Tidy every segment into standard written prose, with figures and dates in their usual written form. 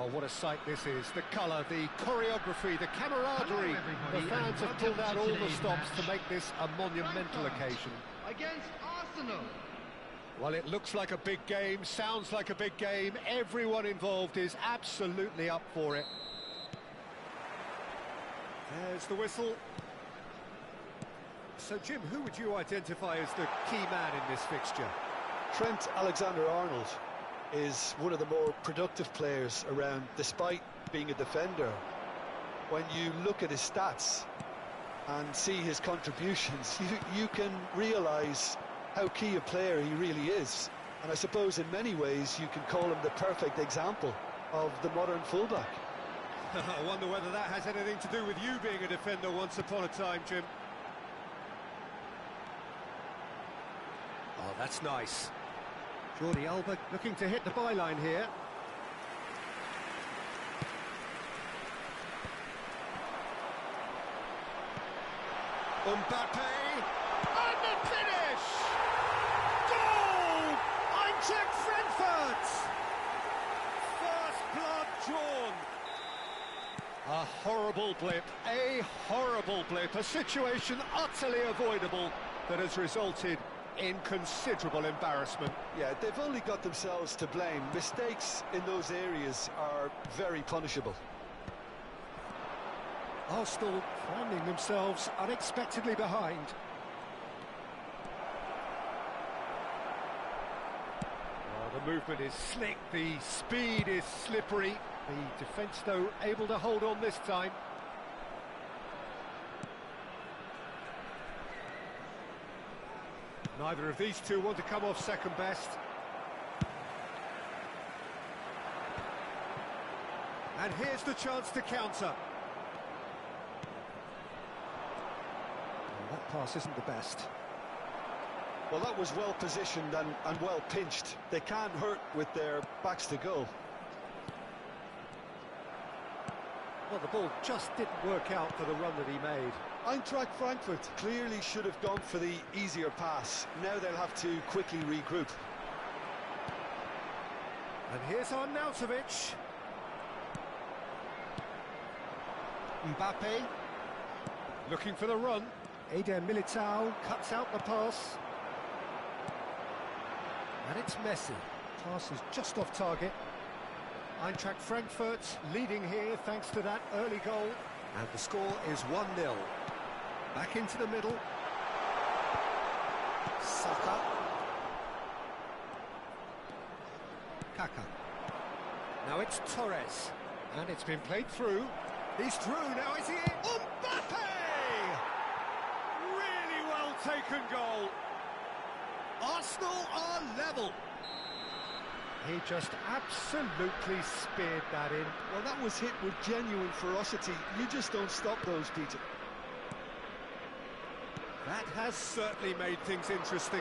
Oh, what a sight this is. The colour, the choreography, the camaraderie. The fans have pulled out all the stops to make this a monumental occasion. Against Arsenal. Well, it looks like a big game, sounds like a big game. Everyone involved is absolutely up for it. There's the whistle. So, Jim, who would you identify as the key man in this fixture? Trent Alexander-Arnold is one of the more productive players around, despite being a defender. When you look at his stats and see his contributions, you can realise how key a player he really is. And I suppose in many ways you can call him the perfect example of the modern fullback. I wonder whether that has anything to do with you being a defender once upon a time, Jim. Oh, that's nice. Jordi Alba looking to hit the byline here. Mbappe, and the finish! Goal! Eintracht Frankfurt! First blood drawn. A horrible blip, a situation utterly avoidable that has resulted in considerable embarrassment. Yeah, they've only got themselves to blame. Mistakes in those areas are very punishable. Arsenal finding themselves unexpectedly behind. Oh, the movement is slick, the speed is slippery. The defence, though, able to hold on this time. Neither of these two want to come off second best. And here's the chance to counter. That pass isn't the best. Well, that was well positioned and well pinched. They can't hurt with their backs to goal. Well, the ball just didn't work out for the run that he made. Eintracht Frankfurt clearly should have gone for the easier pass. Now they'll have to quickly regroup. And here's Arnautovic. Mbappe. Looking for the run. Eder Militao cuts out the pass. And it's Messi. Pass is just off target. Eintracht Frankfurt leading here thanks to that early goal. And the score is 1-0. Back into the middle. Saka. Kaka. Now it's Torres. And it's been played through. He's through, now is he in? Mbappe! Really well taken goal. Arsenal are level. He just absolutely speared that in. Well, that was hit with genuine ferocity. You just don't stop those, Peter. That has certainly made things interesting.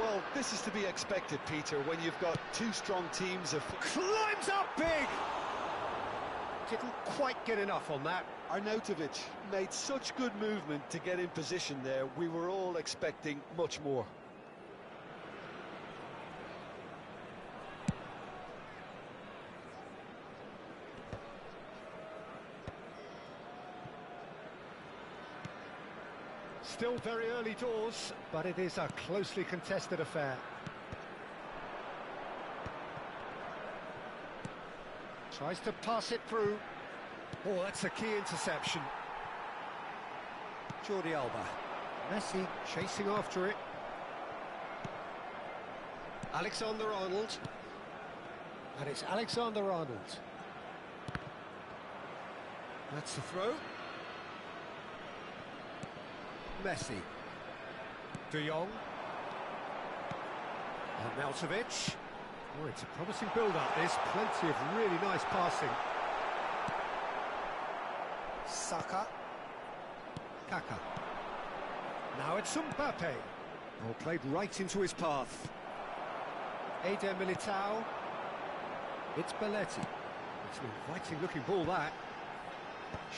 Well, this is to be expected, Peter, when you've got two strong teams of... Climbs up big! Didn't quite get enough on that. Arnautovic made such good movement to get in position there. We were all expecting much more. Still very early doors, but it is a closely contested affair. Tries to pass it through. Oh, that's a key interception. Jordi Alba. Messi chasing after it. Alexander-Arnold. And it's Alexander-Arnold. That's the throw. Messi. De Jong. Arnautovic. Oh, it's a promising build-up. There's plenty of really nice passing. Saka. Kaka. Now it's Mbappe. Oh, played right into his path. Eder Militao. It's Belletti. It's an inviting-looking ball, that.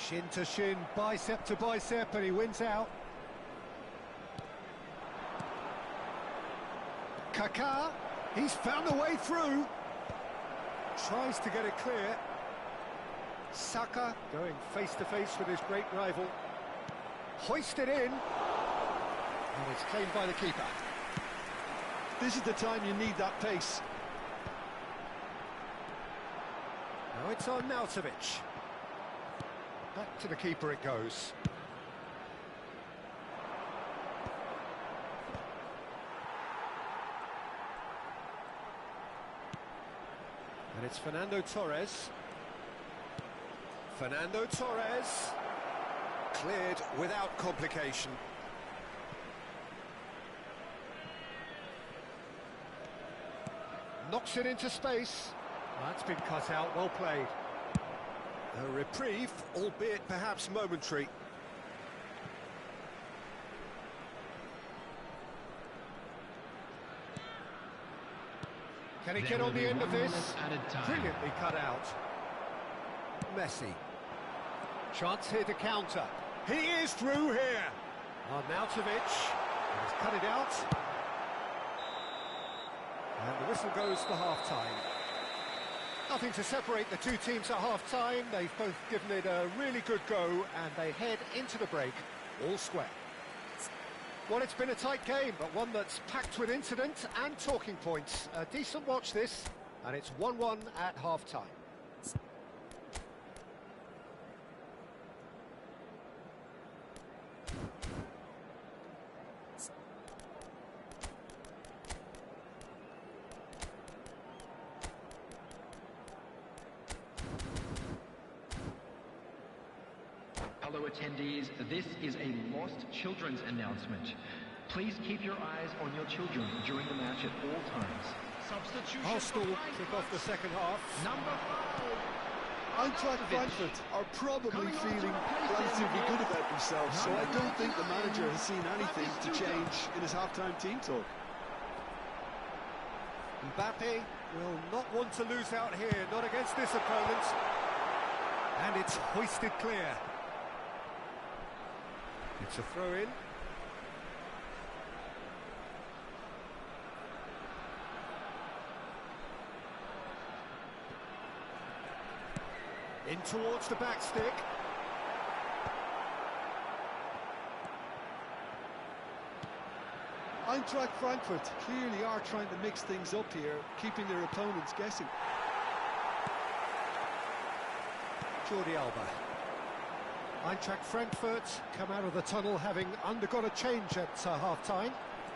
Shin to shin, bicep to bicep, and he wins out. Kaká, he's found a way through. Tries to get it clear. Saka going face-to-face with his great rival. Hoisted in. And it's claimed by the keeper. This is the time you need that pace. Now it's on Arnautovic. Back to the keeper it goes. And it's Fernando Torres. Fernando Torres. Cleared without complication. Knocks it into space. That's been cut out, well played. A reprieve, albeit perhaps momentary. Can he get on the end of this? Brilliantly cut out. Messi. Chance here to counter. He is through here. Arnautovic has cut it out. And the whistle goes for half-time. Nothing to separate the two teams at half-time. They've both given it a really good go, and they head into the break all square. Well, it's been a tight game, but one that's packed with incident and talking points. A decent watch this, and it's 1-1 at half-time. Hello attendees, this is a lost children's announcement. Please keep your eyes on your children during the match at all times. Substitution. Arsenal kick off the second half. Number 5. Eintracht Frankfurt are probably feeling relatively good about themselves, so I don't think the manager has seen anything to change in his half-time team talk. Mbappe will not want to lose out here, not against this opponent. And it's hoisted clear. It's a throw-in. In towards the back stick. Eintracht Frankfurt clearly are trying to mix things up here, keeping their opponents guessing. Jordi Alba. Eintracht Frankfurt come out of the tunnel having undergone a change at half-time.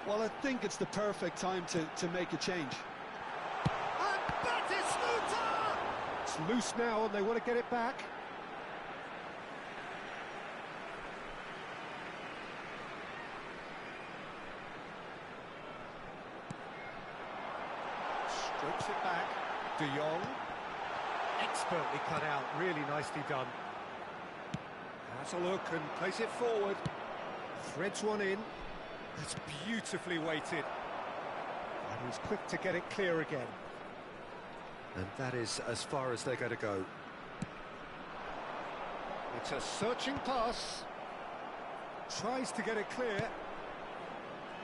Well, I think it's the perfect time to make a change. And Batistuta! It's loose now and they want to get it back. Strokes it back. De Jong. Expertly cut out, really nicely done. Has a look and plays it forward. Threads one in. That's beautifully weighted. And he's quick to get it clear again. And that is as far as they're going to go. It's a searching pass. Tries to get it clear.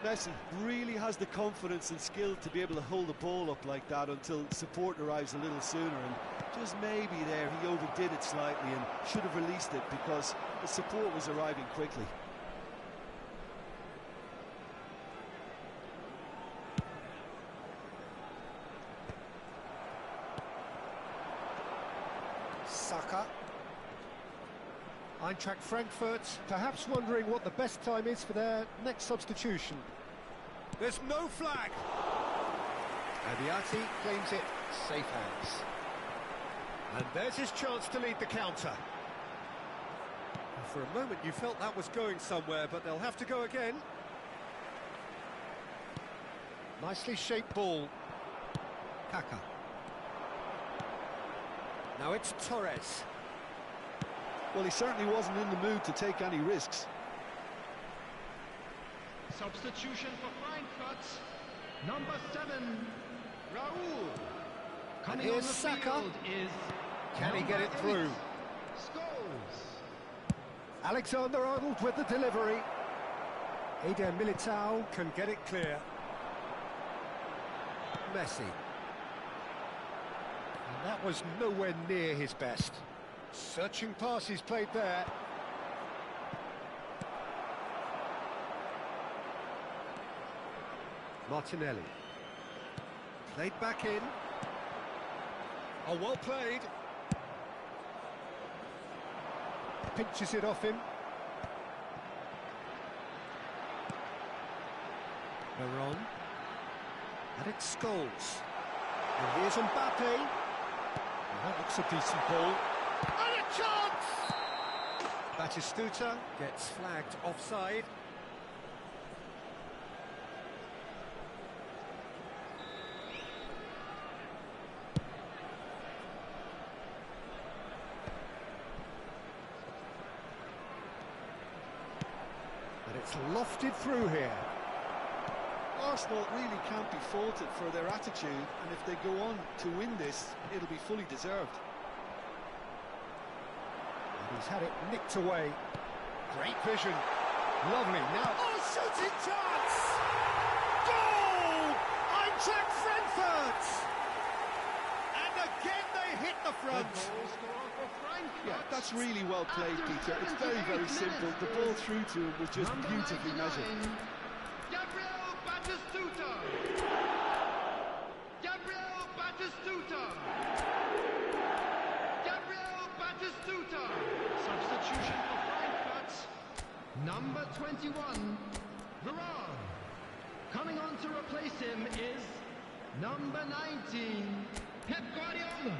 Messi really has the confidence and skill to be able to hold the ball up like that until support arrives a little sooner, and just maybe there he overdid it slightly and should have released it because the support was arriving quickly. Saka. Eintracht Frankfurt perhaps wondering what the best time is for their next substitution. There's no flag. Abiati claims it, safe hands. And there's his chance to lead the counter. And for a moment you felt that was going somewhere, but they'll have to go again. Nicely shaped ball. Kaka. Now it's Torres. Well, he certainly wasn't in the mood to take any risks. Substitution for Frankfurt. Number 7, Raul. And here's Saka. Is Can he get it through? Scores. Alexander-Arnold with the delivery. Eder Militao can get it clear. Messi. And that was nowhere near his best. Searching pass he's played there. Martinelli. Played back in. Oh, well played. Pinches it off him. Veron. And it's Scholes. And here's Mbappe. Well, that looks a decent ball. And a chance! Batistuta gets flagged offside. And it's lofted through here. Arsenal really can't be faulted for their attitude, and if they go on to win this, it'll be fully deserved. And he's had it nicked away. Great vision. Lovely. Now, oh, shooting chance! Goal! Eintracht Frankfurt! And again they hit the front. Yeah, that's really well played, Peter. It's very, very simple. The ball through to him was just beautifully measured. Substitution for Frankfurt. Number 21, Veron. Coming on to replace him is number 19, Pep Guardiola.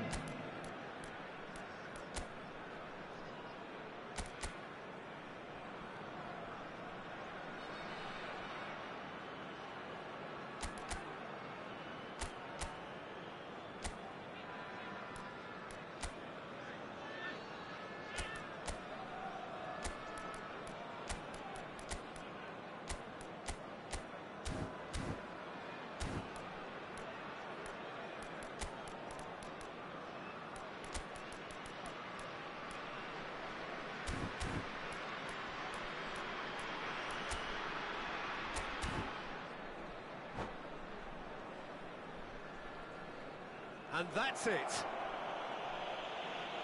And that's it.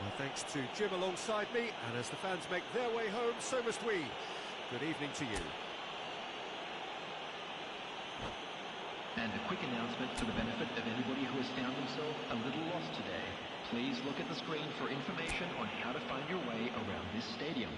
Well, thanks to Jim alongside me, and as the fans make their way home, so must we. Good evening to you. And a quick announcement for the benefit of anybody who has found themselves a little lost today. Please look at the screen for information on how to find your way around this stadium.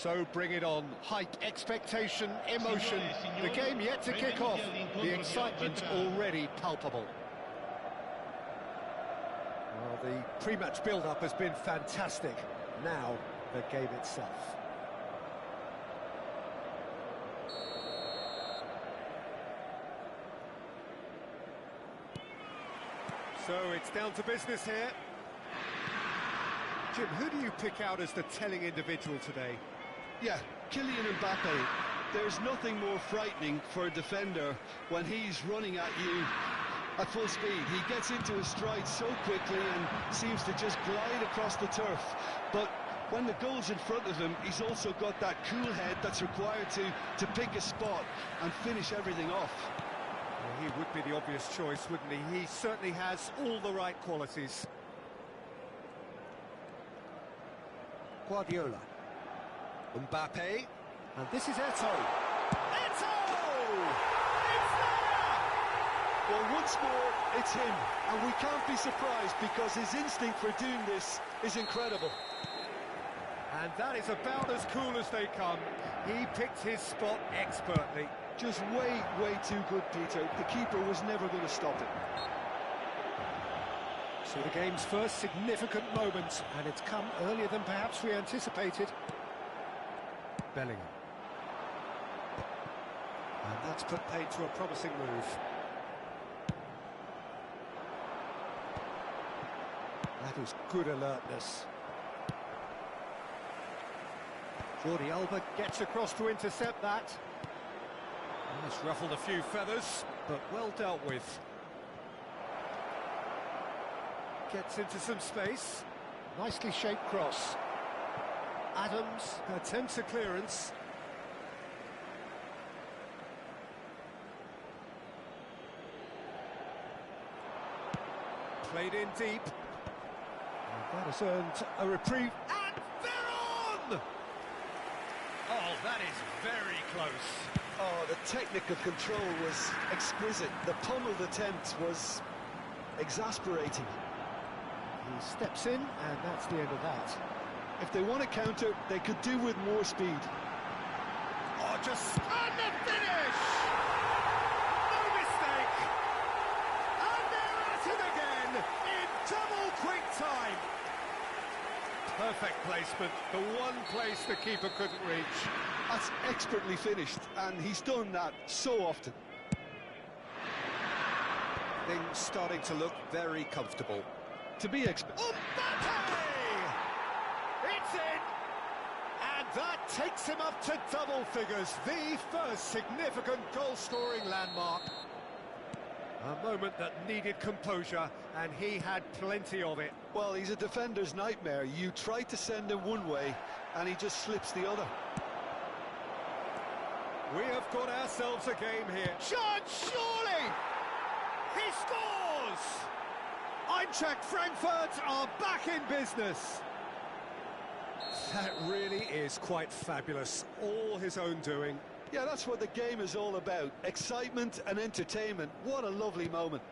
So bring it on. Hype, expectation, emotion. The game yet to kick off. The excitement already palpable. Well, the pre-match build-up has been fantastic. Now, the game itself. So it's down to business here. Jim, who do you pick out as the telling individual today? Yeah, Kylian Mbappe. There's nothing more frightening for a defender when he's running at you at full speed. He gets into his stride so quickly and seems to just glide across the turf. But when the goal's in front of him, he's also got that cool head that's required to pick a spot and finish everything off. Well, he would be the obvious choice, wouldn't he? He certainly has all the right qualities. Guardiola. Mbappe. And this is Eto'o. Eto'o! It's there! Well, once more, it's him. And we can't be surprised because his instinct for doing this is incredible. And that is about as cool as they come. He picked his spot expertly. Just way too good, Peter. The keeper was never going to stop it. So the game's first significant moment, and it's come earlier than perhaps we anticipated. Bellingham. And that's put paid to a promising move. That is good alertness. Jordi Alba gets across to intercept that. Well, it's ruffled a few feathers, but well dealt with. Gets into some space. Nicely shaped cross. Adams attempts a clearance. Played in deep. And that has earned a reprieve. And they're on! Oh, that is very close. Oh, the technique of control was exquisite. The pummeled attempt was exasperating. He steps in, and that's the end of that. If they want to counter, they could do with more speed. Oh, just... And the finish! No mistake! And they're at it again, in double quick time! Perfect placement, the one place the keeper couldn't reach. That's expertly finished, and he's done that so often. Things starting to look very comfortable. To be expected. Mbappe! It's in! And that takes him up to double figures, the first significant goal-scoring landmark. A moment that needed composure, and he had plenty of it. Well, he's a defender's nightmare. You try to send him one way, and he just slips the other. We have got ourselves a game here. Chance, surely! He scores! Eintracht Frankfurt are back in business. That really is quite fabulous. All his own doing. Yeah, that's what the game is all about. Excitement and entertainment. What a lovely moment.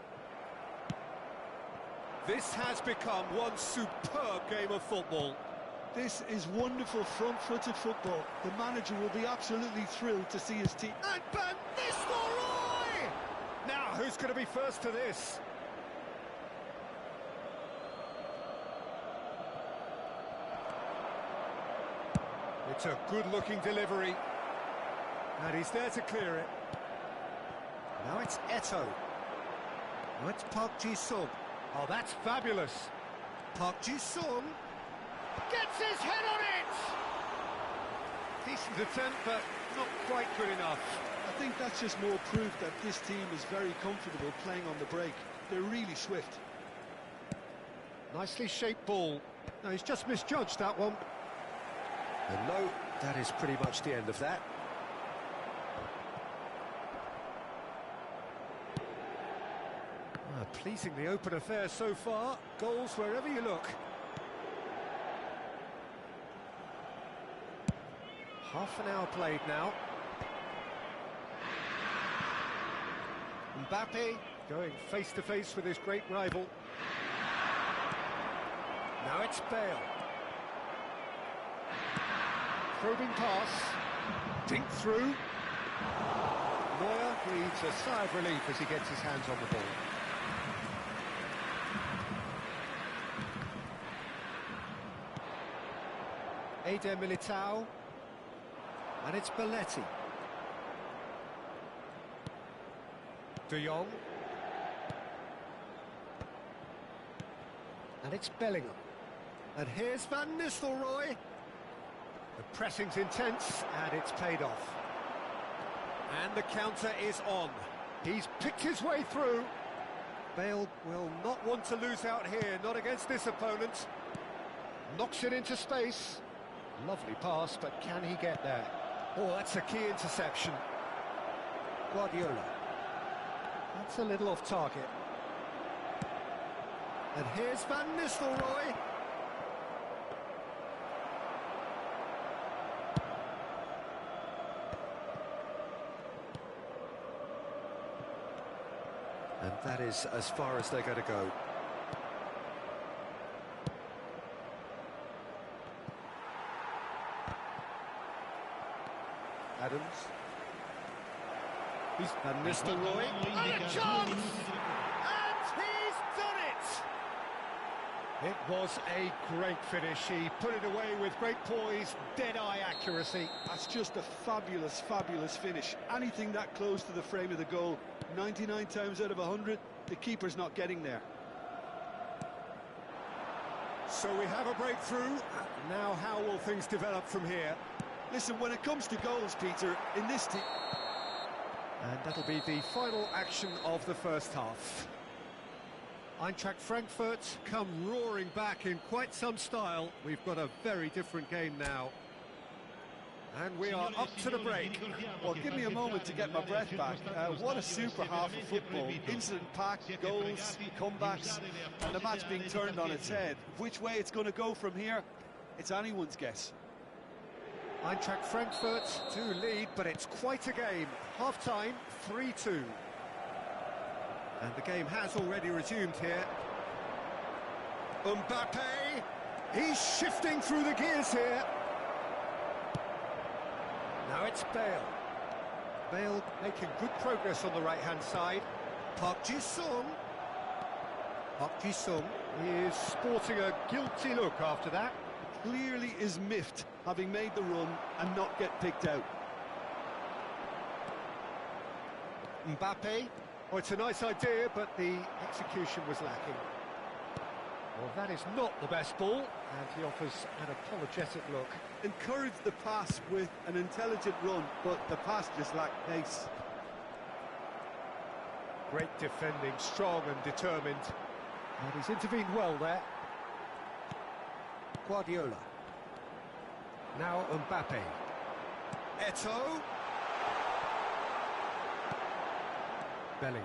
This has become one superb game of football. This is wonderful front-footed football. The manager will be absolutely thrilled to see his team. And Van Nistelrooy! Now, who's going to be first to this? It's a good-looking delivery. And he's there to clear it. Now it's Eto'o. Now it's Park Ji-sung. Oh, that's fabulous. Park Ji-sung gets his head on it! Decent attempt, but not quite good enough. I think that's just more proof that this team is very comfortable playing on the break. They're really swift. Nicely shaped ball. No, he's just misjudged that one. And no, that is pretty much the end of that. Pleasingly open affair so far. Goals wherever you look. Half an hour played now. Mbappe going face-to-face with his great rival. Now it's Bale. Probing pass. Dink through. Neuer breathes a sigh of relief as he gets his hands on the ball. Eder Militao. And it's Belletti. De Jong. And it's Bellingham. And here's Van Nistelrooy. The pressing's intense, and it's paid off. And the counter is on. He's picked his way through. Bale will not want to lose out here, not against this opponent. Knocks it into space. Lovely pass, but can he get there? Oh, that's a key interception. Guardiola. That's a little off target. And here's Van Nistelrooy. And that is as far as they're going to go. Adams. He's Van Nistelrooy. And a chance! And he's done it! It was a great finish. He put it away with great poise, dead-eye accuracy. That's just a fabulous, fabulous finish. Anything that close to the frame of the goal, 99 times out of 100, the keeper's not getting there. So we have a breakthrough. Now how will things develop from here? Listen, when it comes to goals, Peter, in this team... And that'll be the final action of the first half. Eintracht Frankfurt come roaring back in quite some style. We've got a very different game now. And we are up to the break. Well, give me a moment to get my breath back. What a super half of football. Incident-packed, goals, comebacks, and the match being turned on its head. Which way it's going to go from here, it's anyone's guess. Eintracht Frankfurt do lead, but it's quite a game. Half-time, 3-2. And the game has already resumed here. Mbappe, he's shifting through the gears here. Now it's Bale. Bale making good progress on the right-hand side. Park Ji-sung. Park Ji-sung is sporting a guilty look after that. Clearly is miffed, having made the run and not get picked out. Mbappe. Oh, it's a nice idea, but the execution was lacking. Well, that is not the best ball, and he offers an apologetic look. Encouraged the pass with an intelligent run, but the pass just lacked pace. Great defending, strong and determined. And he's intervened well there. Guardiola. Now Mbappe. Eto'o. Bellingham.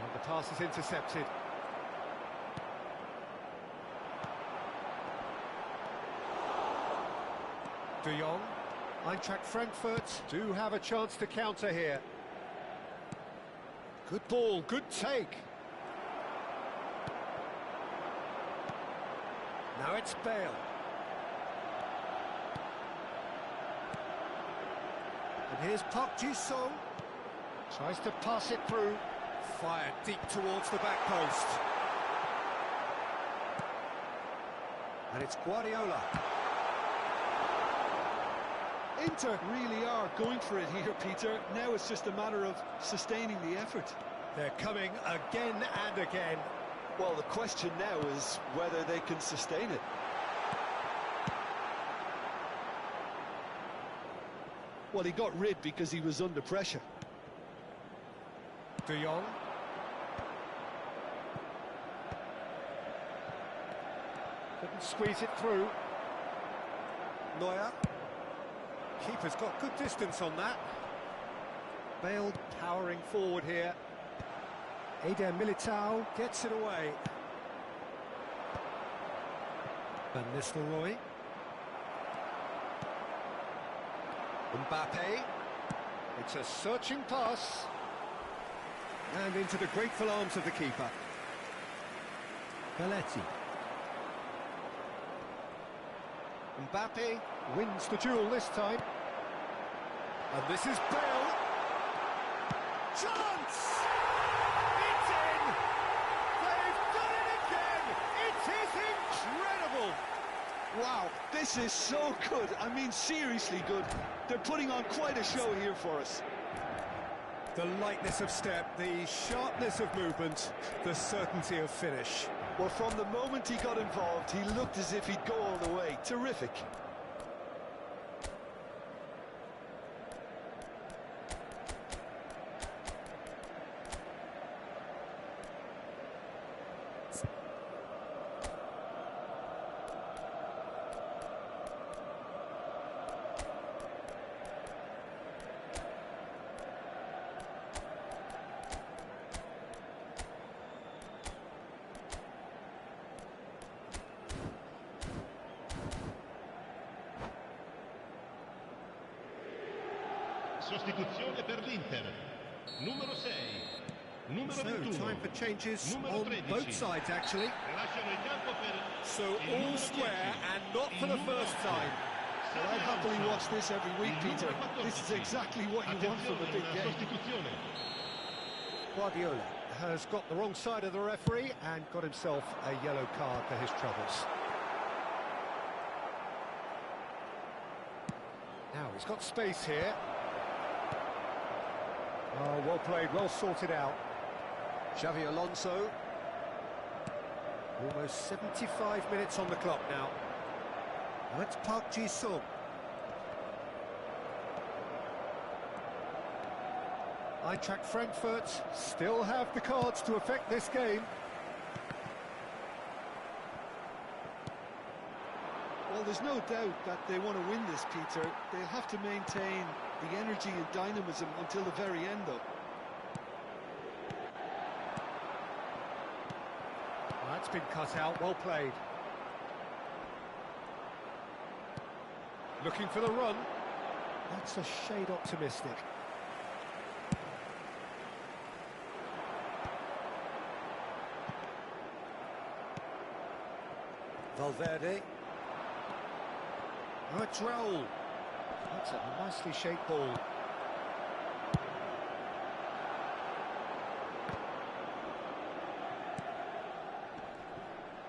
And the pass is intercepted. De Jong. Eintracht Frankfurt do have a chance to counter here. Good ball, good take. Now it's Bale. And here's Park Ji-sung. Tries to pass it through. Fired deep towards the back post. And it's Guardiola. Inter really are going for it here, Peter. Now it's just a matter of sustaining the effort. They're coming again and again. Well, the question now is whether they can sustain it. Well, he got rid because he was under pressure. De Jong. Couldn't squeeze it through. Neuer. Keeper's got good distance on that. Bale powering forward here. Eder Militao gets it away. Van Nistelrooy. Mbappe. It's a searching pass. And into the grateful arms of the keeper. Belletti. Mbappe wins the duel this time. And this is Bale. Chance! It's in! They've done it again! It is incredible! Wow, this is so good. I mean, seriously good. They're putting on quite a show here for us. The lightness of step, the sharpness of movement, the certainty of finish. Well, from the moment he got involved, he looked as if he'd go all the way. Terrific. Sostituzione per l'Inter. Numero 6. Numero So, 21. time for changes Numero on 13. both sides, actually. Lasciano il campo per So, il all numero square 10. and not for the Il numero first 8. time. Well, I'd happily watch this every week, Peter. This is exactly what you want from a big game. Sostituzione. Guardiola has got the wrong side of the referee and got himself a yellow card for his troubles. Now, he's got space here. Oh, well played, well sorted out. Xavi Alonso. Almost 75 minutes on the clock now. That's Park Ji-sung. Eintracht Frankfurt still have the cards to affect this game. Well, there's no doubt that they want to win this, Peter. They'll have to maintain the energy and dynamism until the very end, though. That's been cut out, well played. Looking for the run. That's a shade optimistic. Valverde. Oh, it's Raul. That's a nicely shaped ball.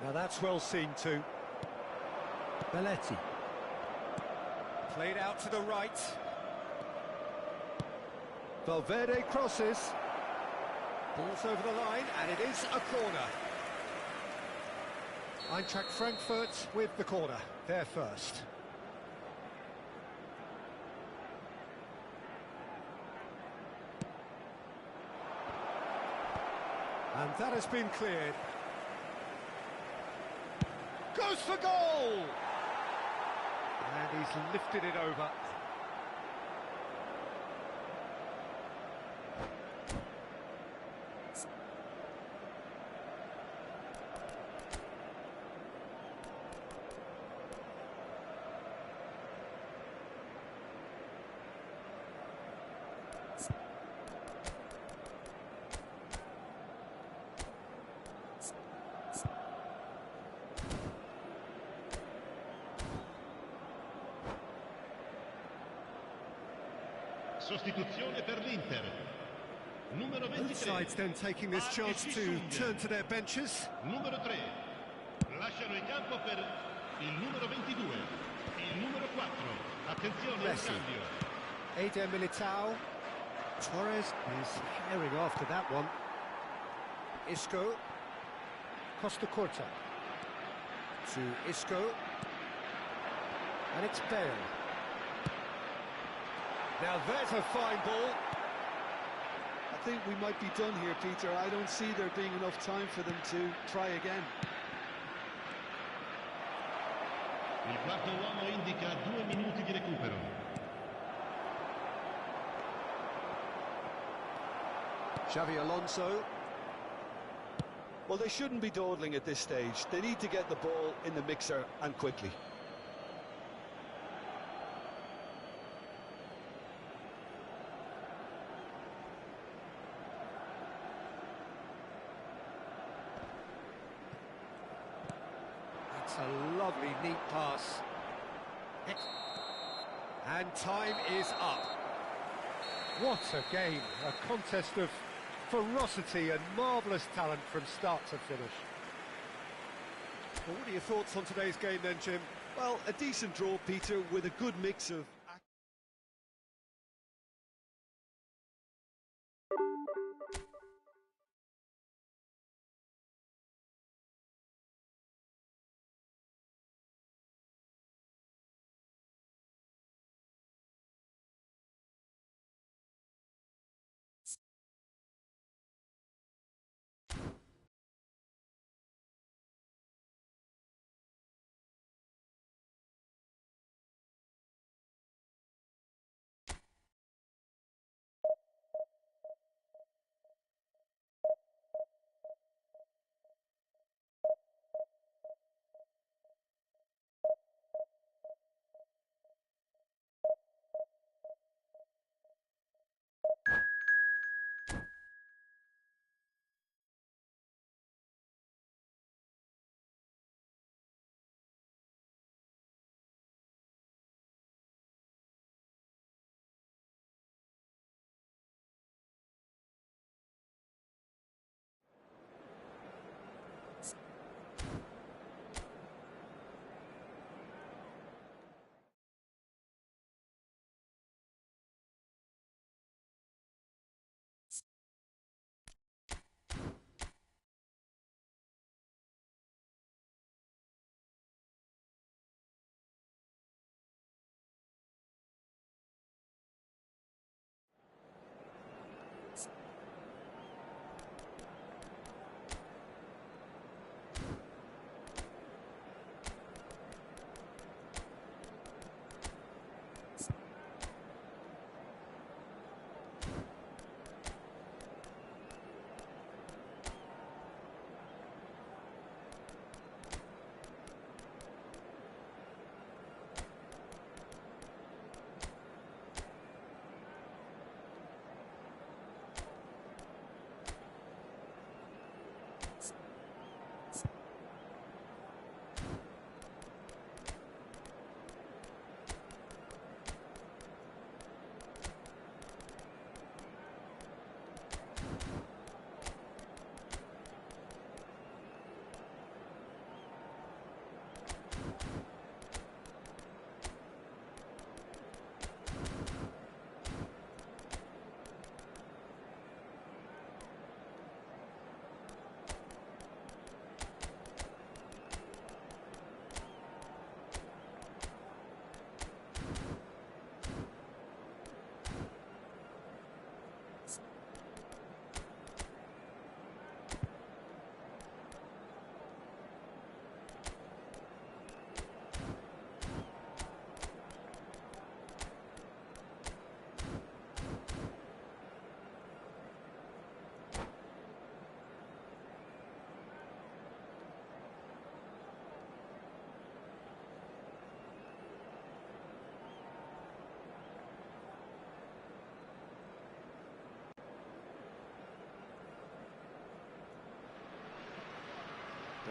Now that's well seen too. Belletti. Played out to the right. Valverde crosses. Ball's over the line, and it is a corner. Eintracht Frankfurt with the corner, they're first. And that has been cleared. Goes for goal! And he's lifted it over. Sostituzione per l'Inter. Numero Both 23. sides then taking this chance to turn to their benches. Numero 3. Lasciano il campo per il numero 22. Il numero 4. Attenzione al Messi. cambio. Eder Militao. Torres is herring after that one. Isco. Costa Curta. To Isco. And it's Bale. Now there's a fine ball. I think we might be done here, Peter. I don't see there being enough time for them to try again. Il quarto uomo indica 2 minuti di recupero. Xavi Alonso. Well, they shouldn't be dawdling at this stage. They need to get the ball in the mixer and quickly. That's a lovely, neat pass. And time is up. What a game, a contest of ferocity and marvellous talent from start to finish. Well, what are your thoughts on today's game then, Jim? Well, a decent draw, Peter, with a good mix of...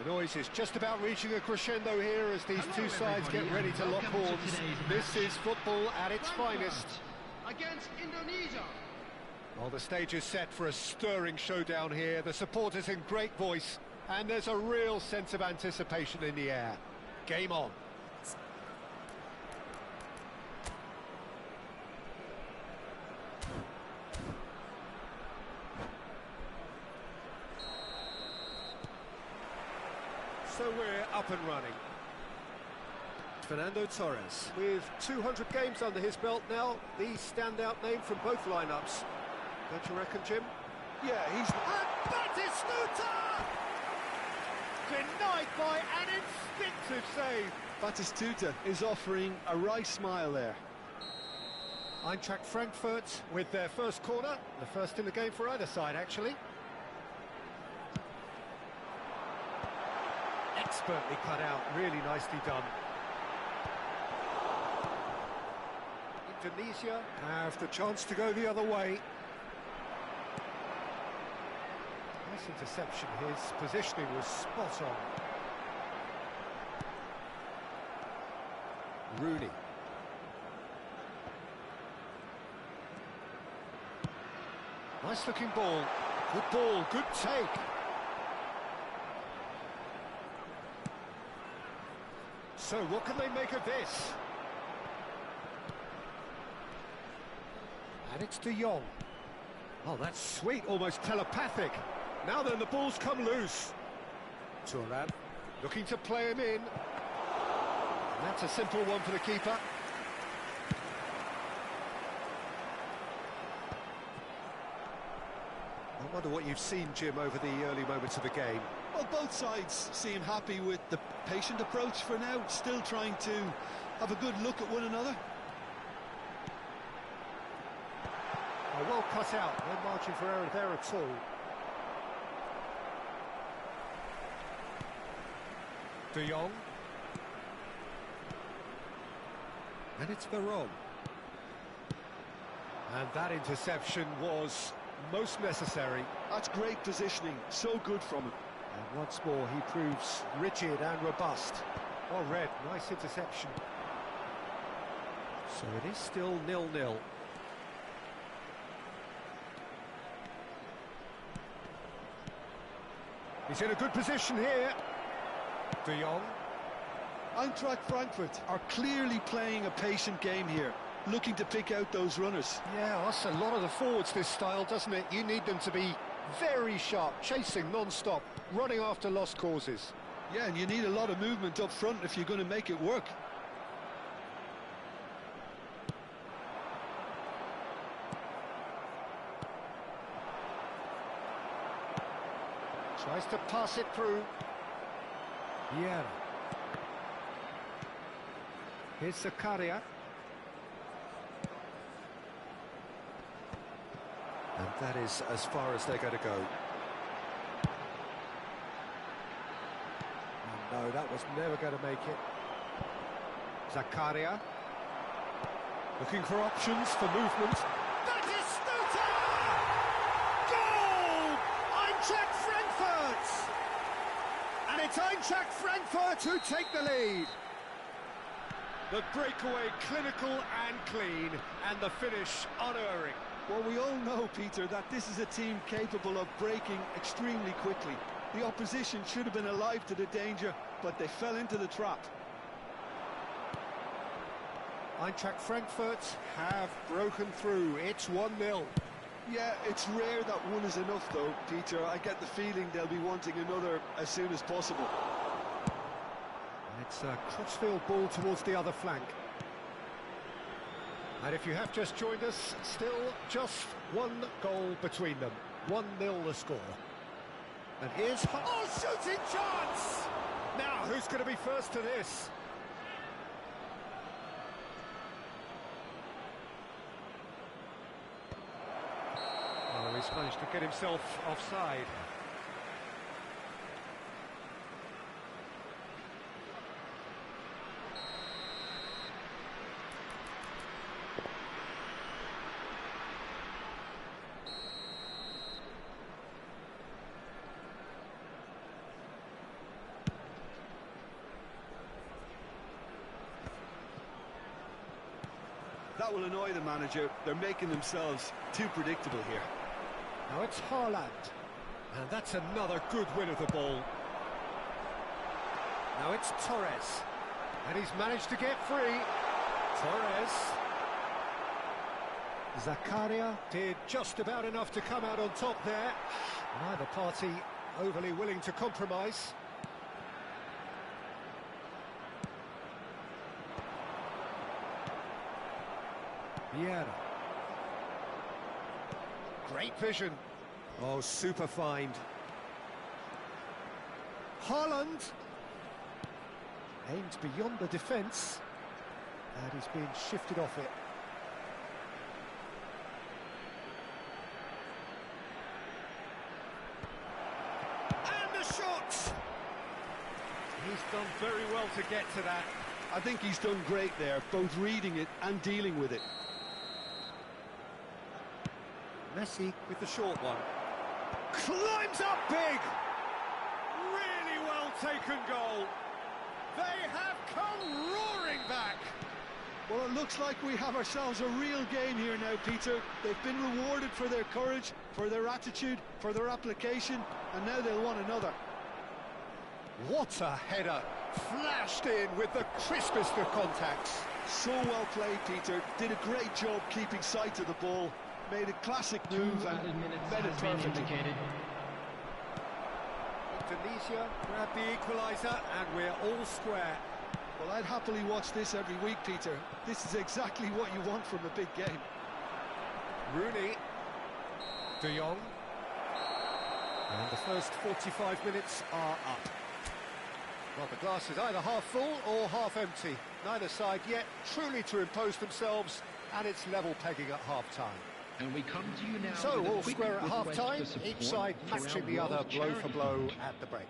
The noise is just about reaching a crescendo here as these two sides get ready to lock horns. This is football at its finest. Against Indonesia. Well, the stage is set for a stirring showdown here. The supporters in great voice, and there's a real sense of anticipation in the air. Game on. So we're up and running. Fernando Torres, with 200 games under his belt now, the standout name from both lineups. Don't you reckon, Jim? Yeah, he's... And Batistuta! Denied by an instinctive save. Batistuta is offering a right smile there. Eintracht Frankfurt with their first corner, the first in the game for either side, actually. Expertly cut out, really nicely done. Indonesia have the chance to go the other way. Nice interception, his positioning was spot on. Rooney. Nice looking ball. Good ball, good take. So what can they make of this? And it's De Jong. Oh, that's sweet, almost telepathic. Now then, the ball's come loose. Turan looking to play him in. And that's a simple one for the keeper. I wonder what you've seen, Jim, over the early moments of the game. Well, both sides seem happy with the patient approach for now, still trying to have a good look at one another. Oh, well cut out, no margin for error there at all. De Jong. And it's Veron. And that interception was most necessary. That's great positioning, so good from him. And once more he proves rigid and robust. Well read, nice interception. So it is still 0-0. He's in a good position here. De Jong. Eintracht Frankfurt are clearly playing a patient game here, looking to pick out those runners. Yeah, that's a lot of the forwards, this style, doesn't it? You need them to be very sharp, chasing non-stop, running after lost causes. Yeah, and you need a lot of movement up front if you're going to make it work. Tries to pass it through. Vieira. Here's Zakaria. And that is as far as they're going to go. Oh, no, that was never going to make it. Zakaria. Looking for options for movement. That is Stutter! Goal! Eintracht Frankfurt! And it's Eintracht Frankfurt who take the lead. The breakaway clinical and clean, and the finish unerring. Well, we all know, Peter, that this is a team capable of breaking extremely quickly. The opposition should have been alive to the danger, but they fell into the trap. Eintracht Frankfurt have broken through. It's 1-0. Yeah, it's rare that one is enough, though, Peter. I get the feeling they'll be wanting another as soon as possible. It's a crossfield ball towards the other flank. And if you have just joined us, still just one goal between them. 1-0 the score. And here's... Oh, shooting chance! Now, who's going to be first to this? Oh, he's managed to get himself offside. That will annoy the manager. They're making themselves too predictable here. Now it's Haaland. And that's another good win of the ball. Now it's Torres. And he's managed to get free. Torres. Zakaria did just about enough to come out on top there. Neither party overly willing to compromise. Vieira. Great vision. Oh, super find. Haaland. Aimed beyond the defence. And he's being shifted off it. And the shot! He's done very well to get to that. I think he's done great there, both reading it and dealing with it. Messi with the short one. Climbs up big! Really well taken goal. They have come roaring back. Well, it looks like we have ourselves a real game here now, Peter. They've been rewarded for their courage, for their attitude, for their application, and now they'll want another. What a header! Flashed in with the crispest of contacts. So well played, Peter. Did a great job keeping sight of the ball. Made a classic move and met it perfectly. Indonesia grabbed the equaliser and we're all square. Well, I'd happily watch this every week, Peter. This is exactly what you want from a big game. Rooney. De Jong. And the first 45 minutes are up. Well, the glass is either half full or half empty. Neither side yet truly to impose themselves, and it's level pegging at half-time. And we come to you now. So, with a all quick square at request half-time, to support each side for matching our the other World blow for Charity blow Fund. at the break.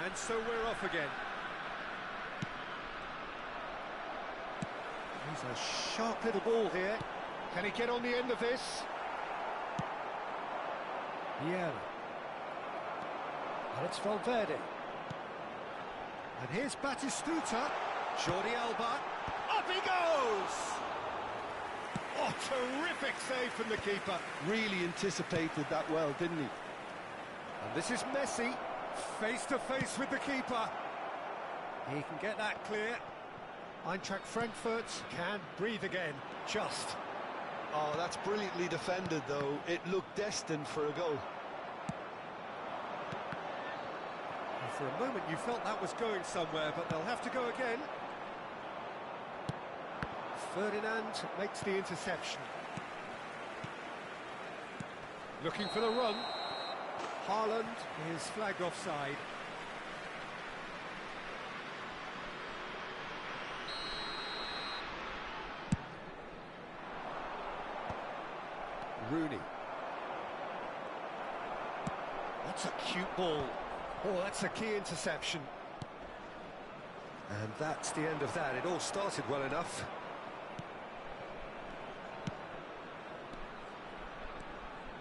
And so we're off again. He's a sharp little ball here. Can he get on the end of this? Yeah. And it's Valverde. And here's Batistuta. Jordi Alba. Up he goes! Oh, terrific save from the keeper. Really anticipated that well, didn't he? And this is Messi. Face to face with the keeper. He can get that clear. Eintracht Frankfurt can breathe again. Just. Oh, that's brilliantly defended, though. It looked destined for a goal. And for a moment you felt that was going somewhere, but they'll have to go again. Ferdinand makes the interception. Looking for the run. Haaland is flagged offside. Rooney. That's a cute ball. Oh, that's a key interception. And that's the end of that. It all started well enough.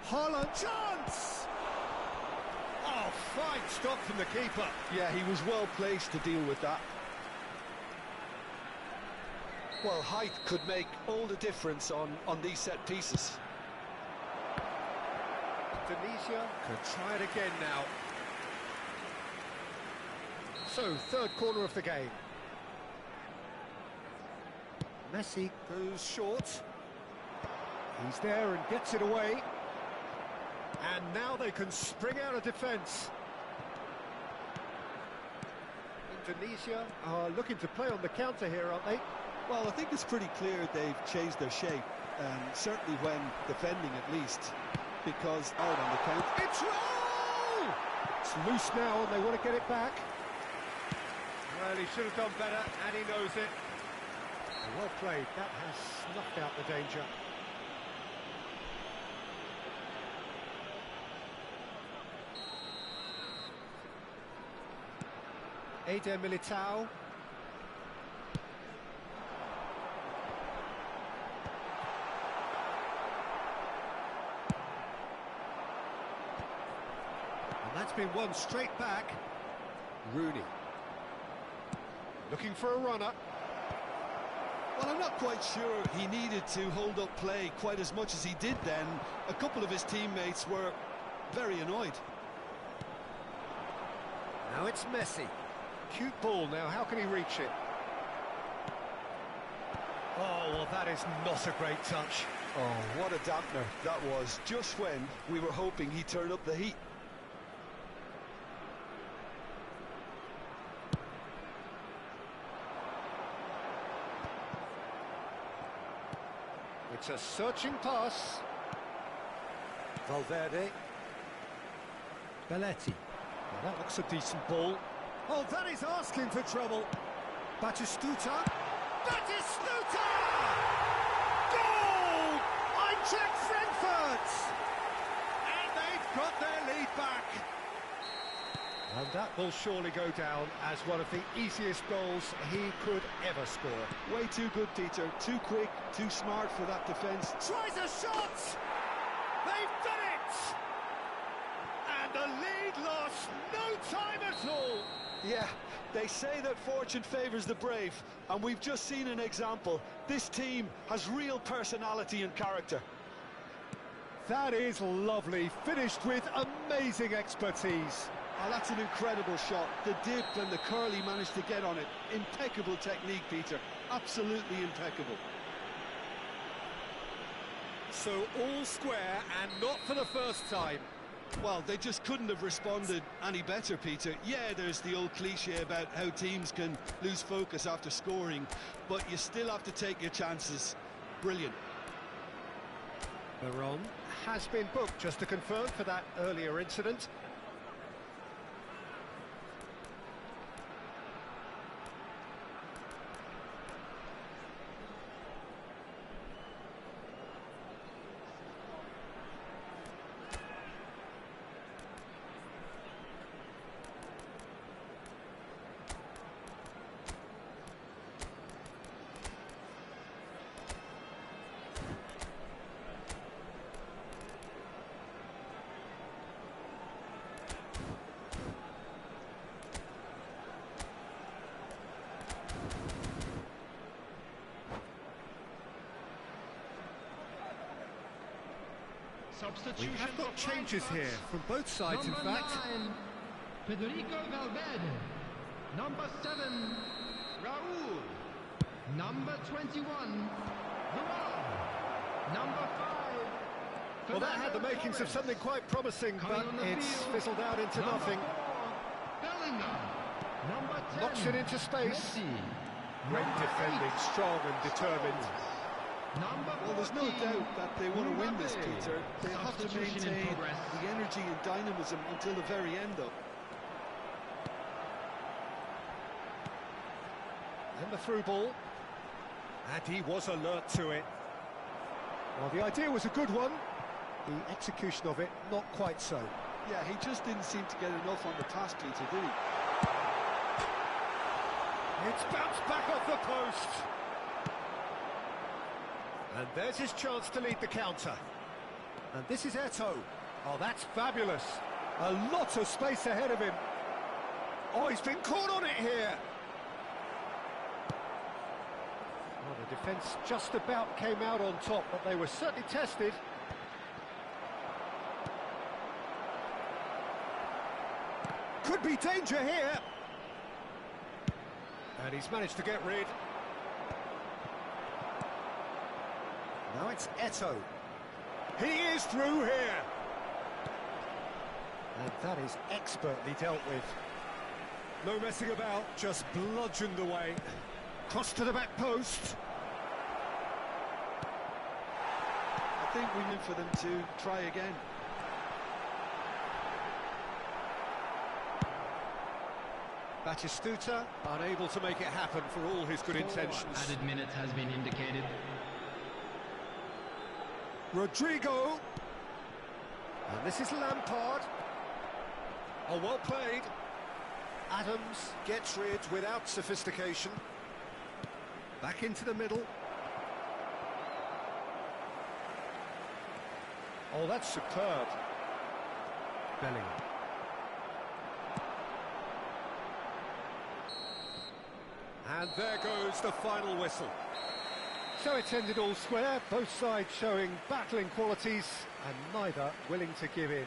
Haaland, chance! Oh, fine stop from the keeper. Yeah, he was well placed to deal with that. Well, height could make all the difference on these set pieces. Indonesia could try it again now. So, third corner of the game. Messi goes short. He's there and gets it away. And now they can spring out of defence. Indonesia are looking to play on the counter here, aren't they? Well, I think it's pretty clear they've changed their shape, and certainly when defending at least, because out on the counter. It's roll! It's loose now and they want to get it back. Well, he should have done better, and he knows it. Well played, that has snuffed out the danger. Eder Militao. And that's been won straight back. Rooney. Looking for a runner. Well, I'm not quite sure he needed to hold up play quite as much as he did then. A couple of his teammates were very annoyed. Now it's Messi. Cute ball now, how can he reach it? Oh, well, that is not a great touch. Oh, what a dampener that was, just when we were hoping he'd turn up the heat. It's a searching pass. Valverde. Belletti. Well, that looks a decent ball. Oh, that is asking for trouble. Batistuta. Batistuta! Goal! Eintracht Frankfurt! And they've got their lead back. And that will surely go down as one of the easiest goals he could ever score. Way too good, Peter. Too quick, too smart for that defence. Tries a shot! They've done it! And the lead lost no time at all. Yeah, they say that fortune favours the brave, and we've just seen an example. This team has real personality and character. That is lovely, finished with amazing expertise. Oh, that's an incredible shot. The dip and the curl he managed to get on it. Impeccable technique, Peter. Absolutely impeccable. So all square, and not for the first time. Well, they just couldn't have responded any better, Peter. Yeah, there's the old cliche about how teams can lose focus after scoring, but you still have to take your chances. Brilliant. Veron has been booked, just to confirm, for that earlier incident. We have got changes here from both sides, in Number fact. 9, Federico Valverde. Number 7, Raul. Number 21, Varane. Number 5, Well, that had the makings of something quite promising, but it's fizzled out into nothing. Bellingham. Number 10, Knocks it into space. Messi. Great Number defending, 8, strong and determined. Number Well, there's no 14, doubt that they want to win this, Mbappe. Peter. They have to Substitution in maintain progress. the energy and dynamism until the very end, though. And the through ball. And he was alert to it. Well, the idea was a good one. The execution of it, not quite so. Yeah, he just didn't seem to get enough on the pass, Peter, did he? It's bounced back off the post. And there's his chance to lead the counter. And this is Eto'o. Oh, that's fabulous. A lot of space ahead of him. Oh, he's been caught on it here. Well, the defence just about came out on top, but they were certainly tested. Could be danger here. And he's managed to get rid. Now it's Eto'o. He is through here. And that is expertly dealt with. No messing about, just bludgeoned away. Cross to the back post. I think we need for them to try again. Batistuta unable to make it happen for all his good intentions. Added minutes has been indicated. Rodrigo. And this is Lampard. Oh, well played. Adams gets rid without sophistication. Back into the middle. Oh, that's superb. Bellingham. And there goes the final whistle. So it's ended all square, both sides showing battling qualities and neither willing to give in.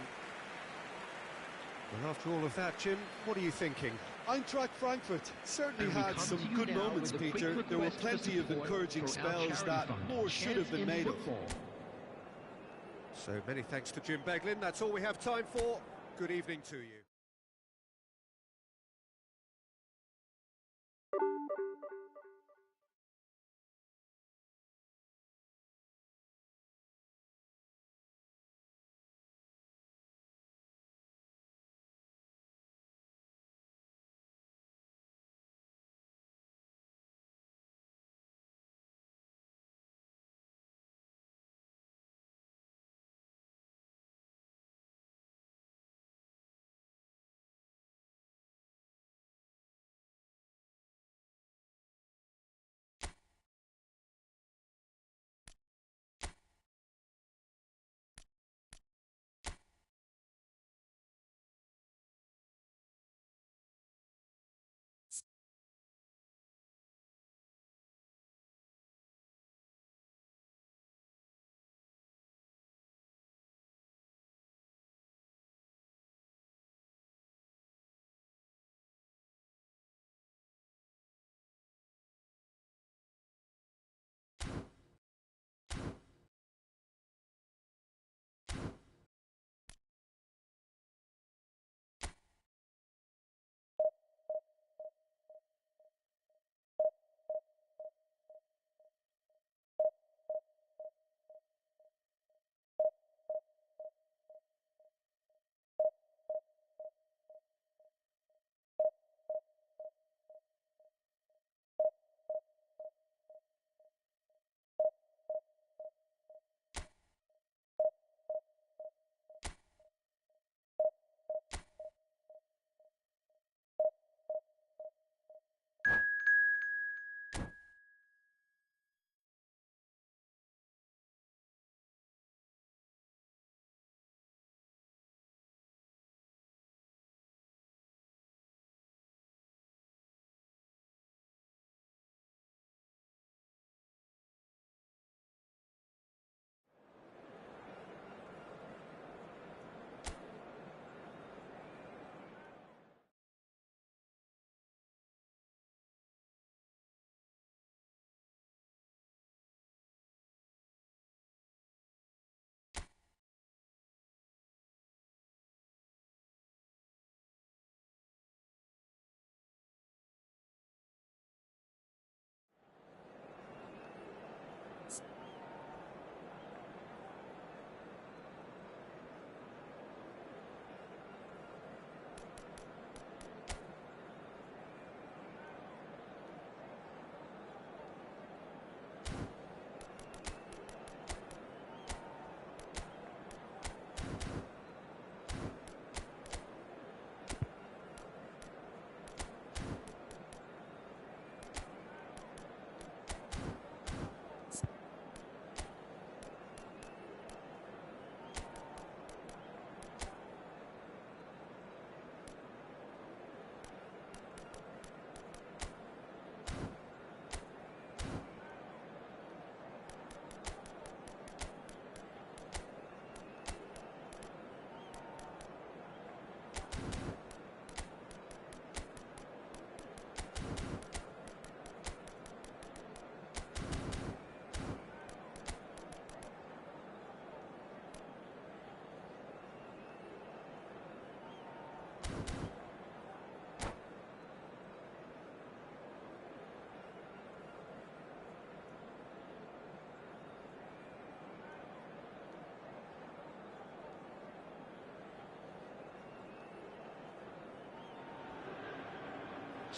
Well, after all of that, Jim, what are you thinking? Eintracht Frankfurt certainly And we had come some to you good now moments, with a quick Peter. There were request for plenty of support encouraging for our spells charity that fund, more should have been Chance made in of. Football. So many thanks to Jim Beglin. That's all we have time for. Good evening to you.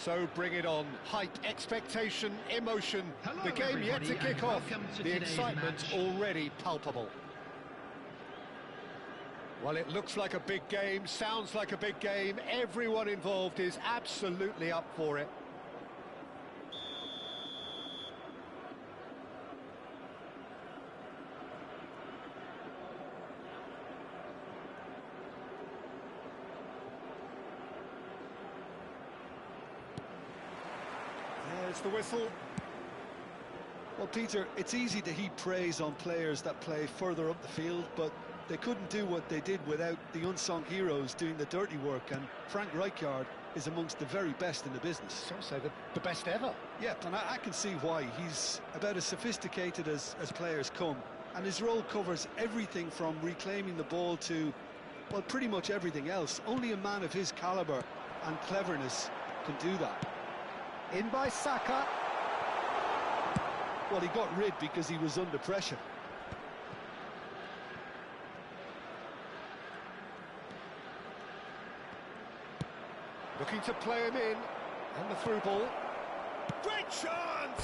So bring it on. Hype, expectation, emotion. Hello, The game yet to everybody, kick and off. welcome to The today's excitement match. already palpable. Well, it looks like a big game, sounds like a big game. Everyone involved is absolutely up for it. There's the whistle. Well, Peter, it's easy to heap praise on players that play further up the field, but they couldn't do what they did without the unsung heroes doing the dirty work, and Frank Rijkaard is amongst the very best in the business. Some say the best ever. Yeah, and I can see why. He's about as sophisticated as players come, and his role covers everything from reclaiming the ball to, well, pretty much everything else. Only a man of his calibre and cleverness can do that. In by Saka. Well, he got rid because he was under pressure. Looking to play him in. And the through ball. Great chance!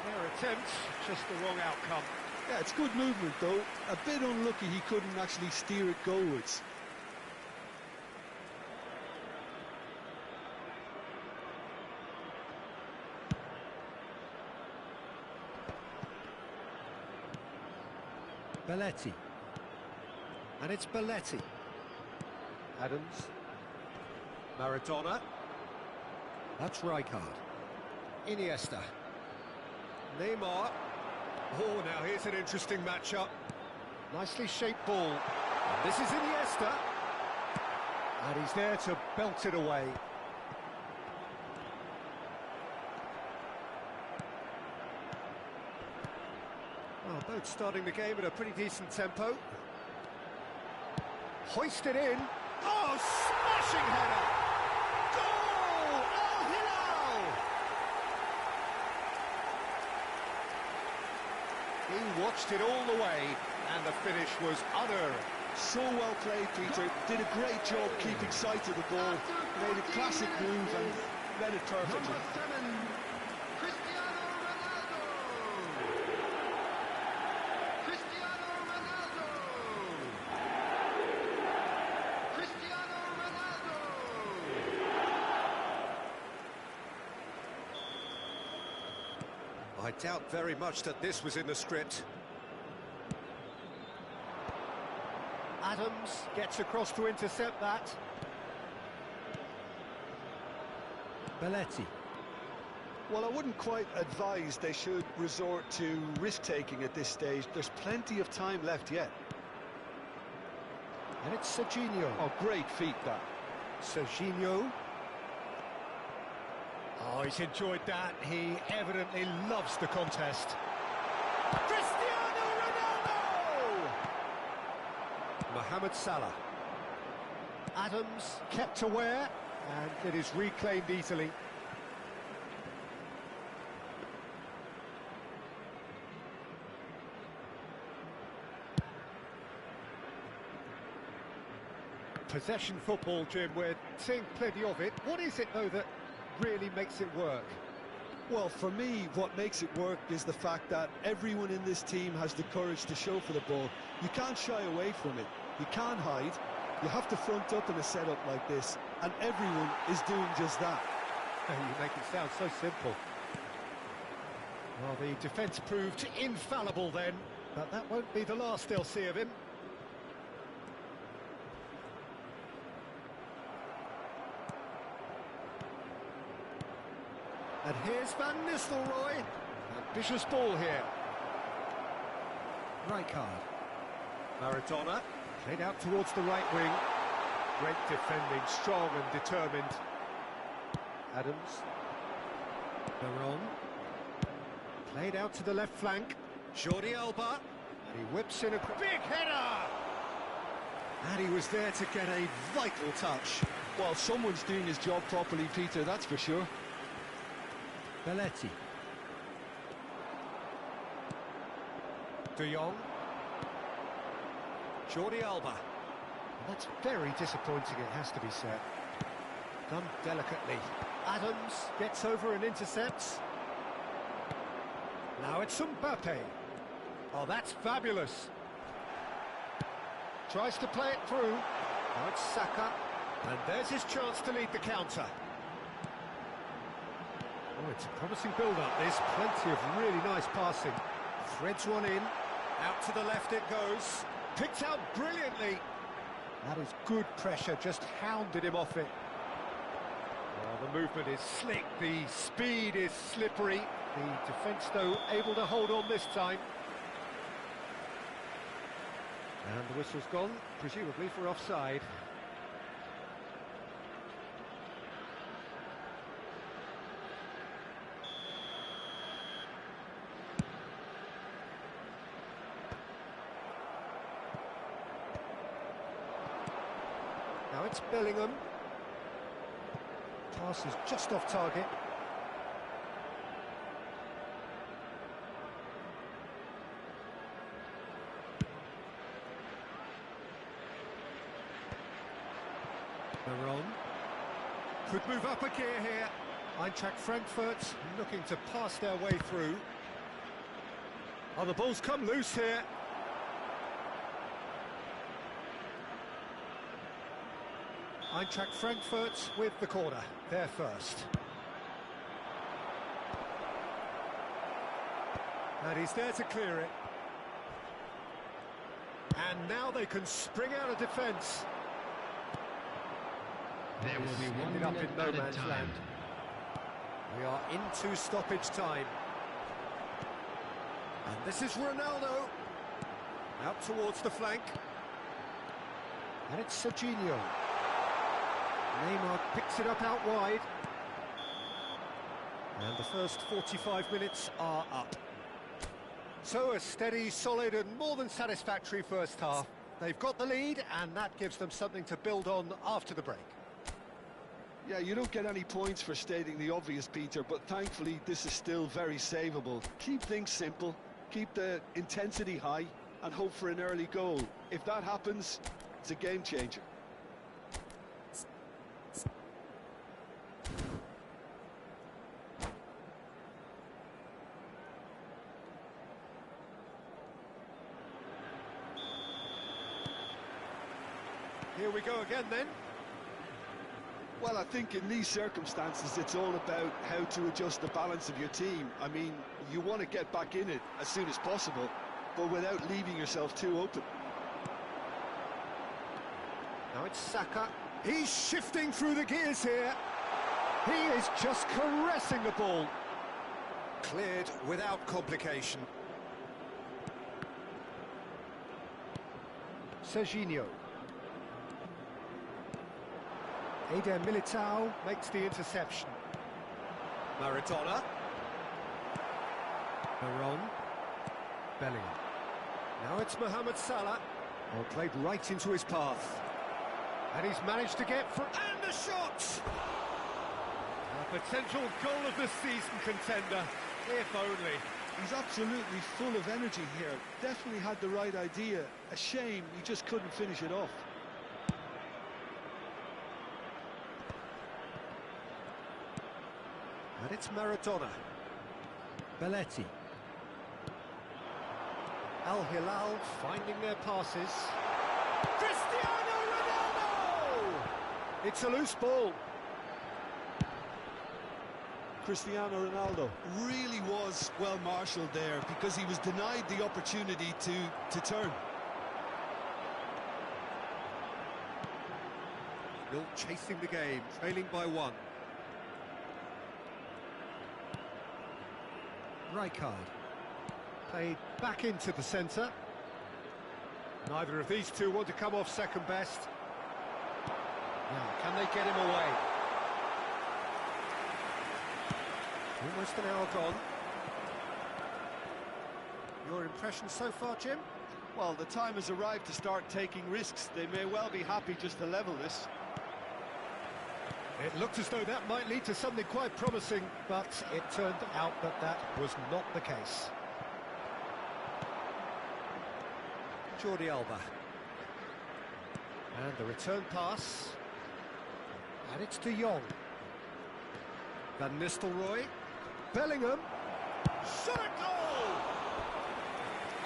Their attempt, just the wrong outcome. Yeah, it's good movement, though. A bit unlucky he couldn't actually steer it goalwards. Belletti. And it's Belletti. Adams. Maradona. That's Rijkaard. Iniesta. Neymar. Oh, now here's an interesting matchup. Nicely shaped ball. And this is Iniesta. And he's there to belt it away. Well, both starting the game at a pretty decent tempo. Hoisted in. Oh, smashing header! Goal! Al Hilal! He watched it all the way, and the finish was unearned. So well played, Peter. Did a great job keeping sight of the ball. Made a classic move and read it perfectly. I doubt very much that this was in the script. Adams gets across to intercept that. Belletti. Well, I wouldn't quite advise they should resort to risk-taking at this stage. There's plenty of time left yet. And it's Serginho. Oh, great feat, that. Serginho. Oh, he's enjoyed that. He evidently loves the contest. Cristiano Ronaldo! Mohamed Salah. Adams kept aware, and it is reclaimed easily. Possession football, Jim, we're seeing plenty of it. What is it, though, that really makes it work? Well, for me, what makes it work is the fact that everyone in this team has the courage to show for the ball. You can't shy away from it. You can't hide. You have to front up in a setup like this, and everyone is doing just that. You make it sound so simple. Well, the defence proved infallible then, but that won't be the last they'll see of him. And here's Van Nistelrooy. Ambitious ball here. Rijkaard. Maradona. Played out towards the right wing. Great defending, strong and determined. Adams. Veron. Played out to the left flank. Jordi Alba. And he whips in a big header! And he was there to get a vital touch. Well, someone's doing his job properly, Peter, that's for sure. Belletti. De Jong. Jordi Alba. That's very disappointing, it has to be said. Done delicately. Adams gets over and intercepts. Now it's Mbappe. Oh, that's fabulous. Tries to play it through. Now it's Saka. And there's his chance to lead the counter. Oh, it's a promising build-up, this. Plenty of really nice passing. Threads one in. Out to the left it goes. Picked out brilliantly. That is good pressure, just hounded him off it. Oh, the movement is slick, the speed is slippery. The defence, though, able to hold on this time. And the whistle's gone, presumably for offside. Now it's Bellingham. Pass is just off target. Veron could move up a gear here. Eintracht Frankfurt looking to pass their way through. Oh, the ball's come loose here. Eintracht Frankfurt with the corner, there first. And he's there to clear it. And now they can spring out of defence. There will be one Ended up in minute no at a man's time. land. We are into stoppage time. And this is Ronaldo. Out towards the flank. And it's Serginho. Neymar picks it up out wide. And the first 45 minutes are up. So a steady, solid and more than satisfactory first half. They've got the lead and that gives them something to build on after the break. Yeah, you don't get any points for stating the obvious, Peter, but thankfully this is still very savable. Keep things simple, keep the intensity high and hope for an early goal. If that happens, it's a game changer. Here we go again then. Well, I think in these circumstances it's all about how to adjust the balance of your team. I mean, you want to get back in it as soon as possible, but without leaving yourself too open. Now it's Saka. He's shifting through the gears here. He is just caressing the ball. Cleared without complication. Serginho. Eder Militao makes the interception. Maradona. Veron. Bellingham. Now it's Mohamed Salah. Well, played right into his path. And he's managed to get through. And the shot! A potential goal of the season contender, if only. He's absolutely full of energy here. Definitely had the right idea. A shame he just couldn't finish it off. And it's Maradona. Belletti. Al Hilal finding their passes. Cristiano Ronaldo! It's a loose ball. Cristiano Ronaldo really was well marshalled there because he was denied the opportunity to turn. Still chasing the game, trailing by one. Rijkaard. Played back into the centre. Neither of these two want to come off second best. Now, can they get him away? Almost an hour gone. Your impression so far, Jim? Well, the time has arrived to start taking risks. They may well be happy just to level this. It looked as though that might lead to something quite promising, but it turned out that that was not the case. Jordi Alba. And the return pass. And it's De Jong. Van Nistelrooy. Bellingham. Shot a goal!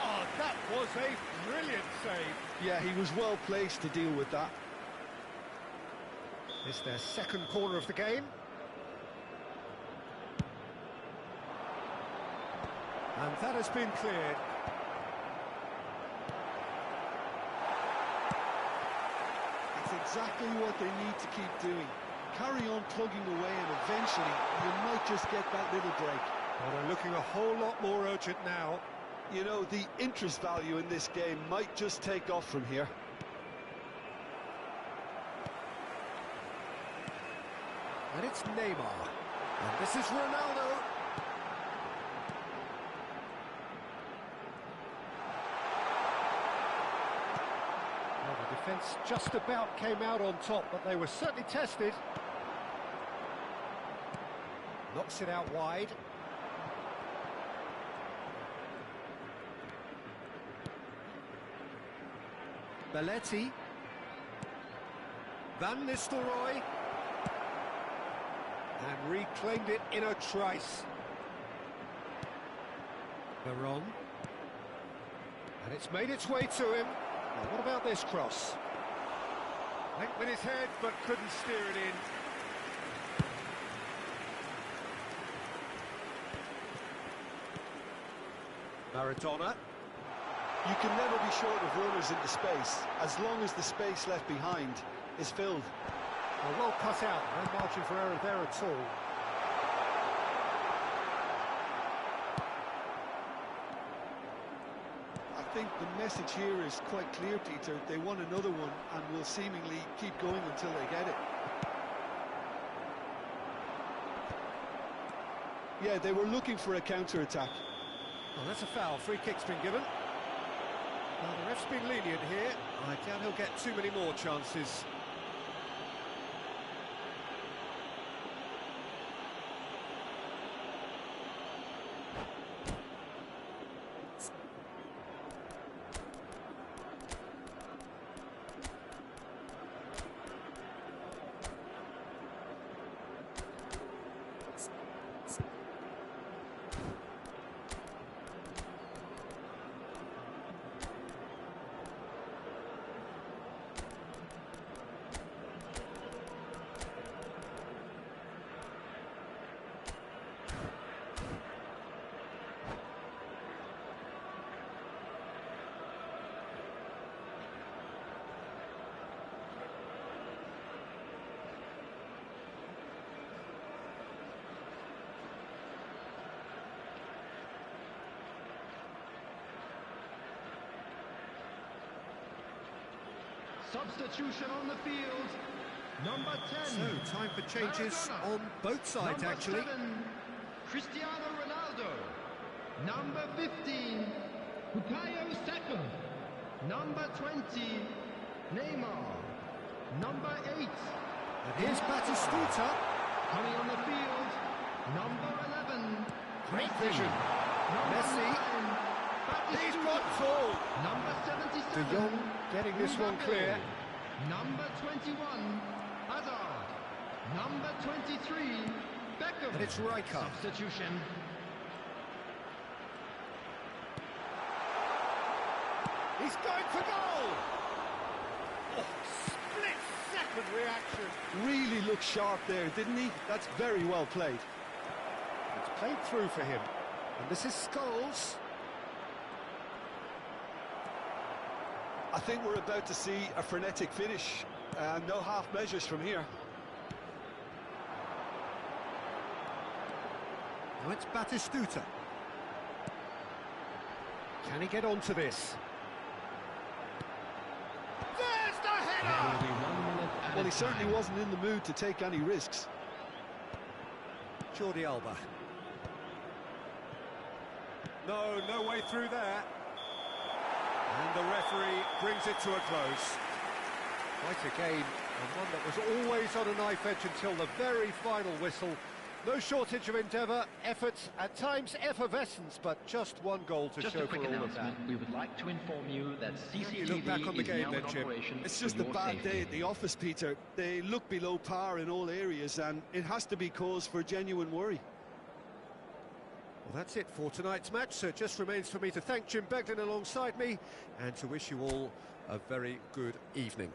Oh, that was a brilliant save. Yeah, he was well placed to deal with that. It's their second corner of the game. And that has been cleared. It's exactly what they need to keep doing. Carry on plugging away and eventually you might just get that little break. Well, they're looking a whole lot more urgent now. You know, the interest value in this game might just take off from here. And it's Neymar. And this is Ronaldo. Well, the defence just about came out on top, but they were certainly tested. Knocks it out wide. Belletti. Van Nistelrooy. And reclaimed it in a trice. Veron. And it's made its way to him. Now, what about this cross? Went with his head, but couldn't steer it in. Maradona. You can never be short of runners into space, as long as the space left behind is filled. Well cut out, no margin for error there at all. I think the message here is quite clear, Peter. They want another one and will seemingly keep going until they get it. Yeah, they were looking for a counter-attack. Well, that's a foul. Free kick's been given. Well, the ref's been lenient here. I doubt he'll get too many more chances. Substitution on the field. Number 10. So, time for changes Maradona. on both sides, Number actually. 7, Cristiano Ronaldo. Number 15, Bukayo Saka. Number 20, Neymar. Number 8. And here's Batistuta. Coming on the field, number 11. Great vision. Number Messi. 9, He's Batistuta. got full. Number 77. De Jong getting this one Mbappe. clear. Number 21, Hazard. Number 23, Beckham. And it's Rijkaard. Substitution. He's going for goal. Oh, split-second reaction. Really looked sharp there, didn't he? That's very well played. It's played through for him. And this is Scholes. I think we're about to see a frenetic finish. No half measures from here. Now it's Batistuta. Can he get onto this? There's the There will header! be 1 minute added Well, he certainly time. wasn't in the mood to take any risks. Jordi Alba. No way through there. And the referee brings it to a close. Quite a game, and one that was always on a knife edge until the very final whistle. No shortage of endeavour, efforts, at times effervescence, but just one goal to Just show a quick for all of that. announcement. We would like to inform you that You look back on CCTV the is game now then, in Jim. operation. It's for just a your bad safety. day at the office, Peter. They look below par in all areas, and it has to be cause for genuine worry. Well, that's it for tonight's match, so it just remains for me to thank Jim Beglin alongside me and to wish you all a very good evening.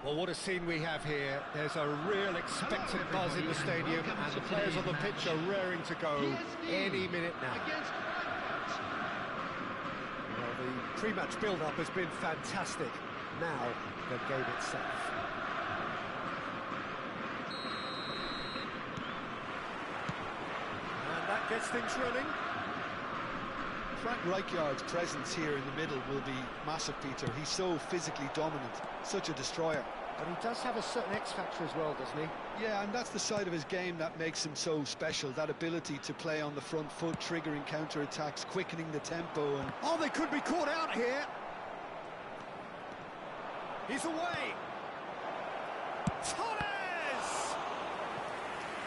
Well, what a scene we have here. There's a real expectant buzz in the stadium, and the players on the pitch are raring to go any minute now. Well, the pre-match build-up has been fantastic. Now, the game itself. And that gets things running. Frank Rijkaard's presence here in the middle will be massive, Peter. He's so physically dominant, such a destroyer. But he does have a certain X-factor as well, doesn't he? Yeah, and that's the side of his game that makes him so special, that ability to play on the front foot, triggering counter-attacks, quickening the tempo. And oh, they could be caught out here. He's away. Torres!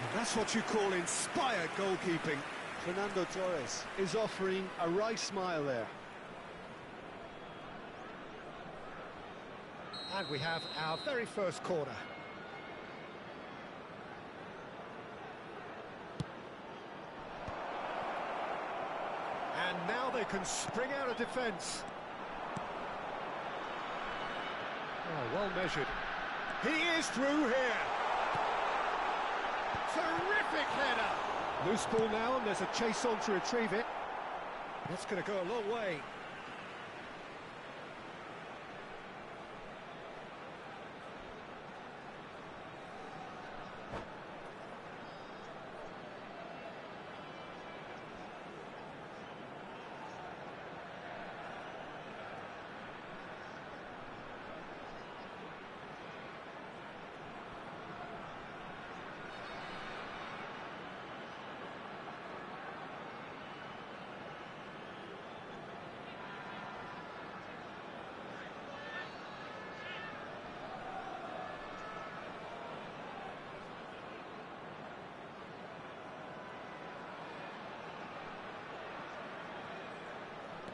And that's what you call inspired goalkeeping. Fernando Torres is offering a wry smile there. And we have our very first corner. And now they can spring out of defence. Oh, well measured. He is through here. Terrific header. Loose ball now, and there's a chase on to retrieve it. That's going to go a long way.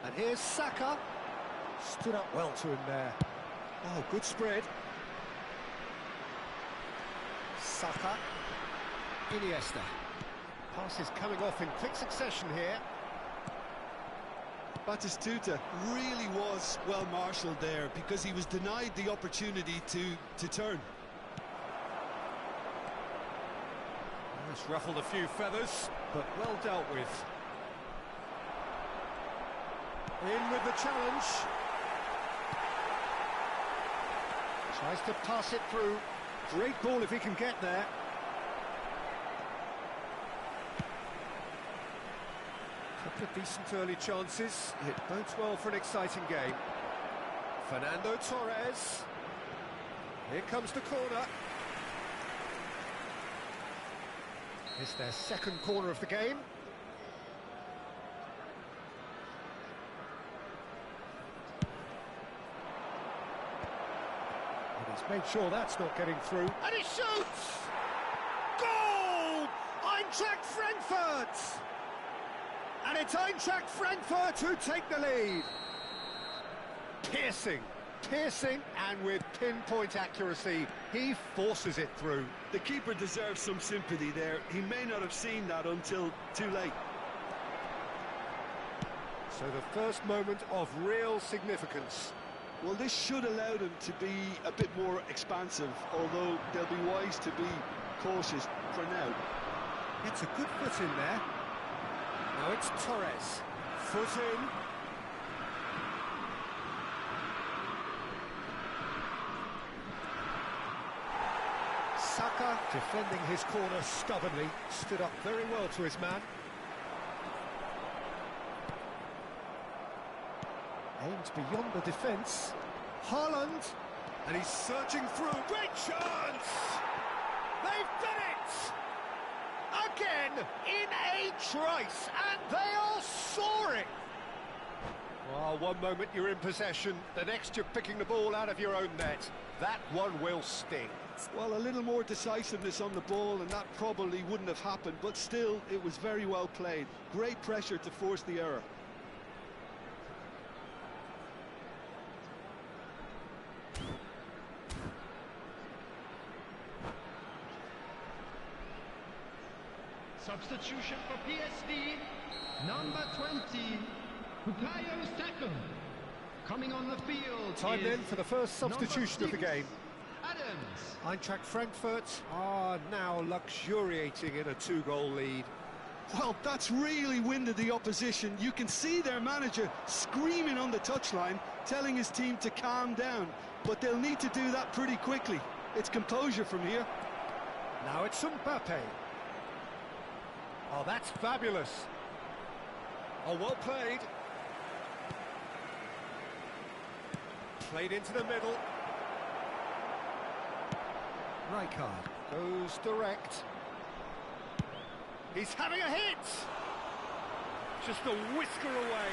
And here's Saka. Stood up well to him there. Oh, good spread. Saka. Iniesta. Passes coming off in quick succession here. Batistuta really was well marshalled there because he was denied the opportunity to turn. That's ruffled a few feathers, but well dealt with. In with the challenge. Tries to pass it through. Great ball if he can get there. Couple of decent early chances. It bodes well for an exciting game. Fernando Torres. Here comes the corner. It's their second corner of the game. Made sure that's not getting through. And he shoots! Goal! Eintracht Frankfurt! And it's Eintracht Frankfurt who take the lead. Piercing, and with pinpoint accuracy, he forces it through. The keeper deserves some sympathy there. He may not have seen that until too late. So the first moment of real significance. Well, this should allow them to be a bit more expansive, although they'll be wise to be cautious for now. It's a good foot in there. Now it's Torres. Foot in. Saka, defending his corner stubbornly, stood up very well to his man. Aimed beyond the defence. Haaland, and he's searching through. Great chance! They've done it! Again, in a trice, and they are soaring! Well, one moment you're in possession, the next you're picking the ball out of your own net. That one will sting. Well, a little more decisiveness on the ball, and that probably wouldn't have happened, but still, it was very well played. Great pressure to force the error. Substitution for PSD, number 20, Bukayo Saka. Coming on the field. Time then for the first substitution of the game. Adams. Eintracht Frankfurt are now luxuriating in a 2-goal lead. Well, that's really winded the opposition. You can see their manager screaming on the touchline, telling his team to calm down. But they'll need to do that pretty quickly. It's composure from here. Now it's Mbappe. Oh, that's fabulous. Oh, well played. Played into the middle. Rijkaard goes direct. He's having a hit! Just a whisker away.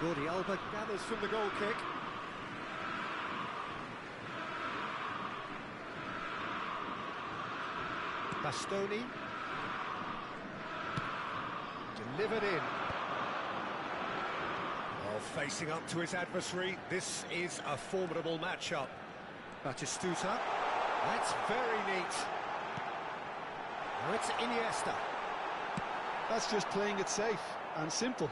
Jordi Alba gathers from the goal kick. Bastoni. delivered in. Well, facing up to his adversary, this is a formidable matchup. Batistuta. That's very neat. Now it's Iniesta. That's just playing it safe and simple.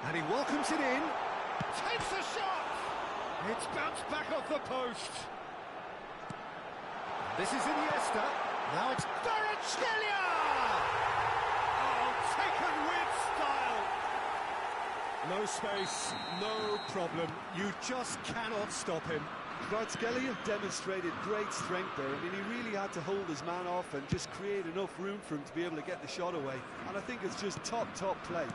And he welcomes it in. Takes a shot! It's bounced back off the post. This is Iniesta. Now it's Kvaratskhelia! Oh, taken with style. No space, no problem. You just cannot stop him. Kvaratskhelia demonstrated great strength there. I mean, he really had to hold his man off and just create enough room for him to be able to get the shot away. And I think it's just top play.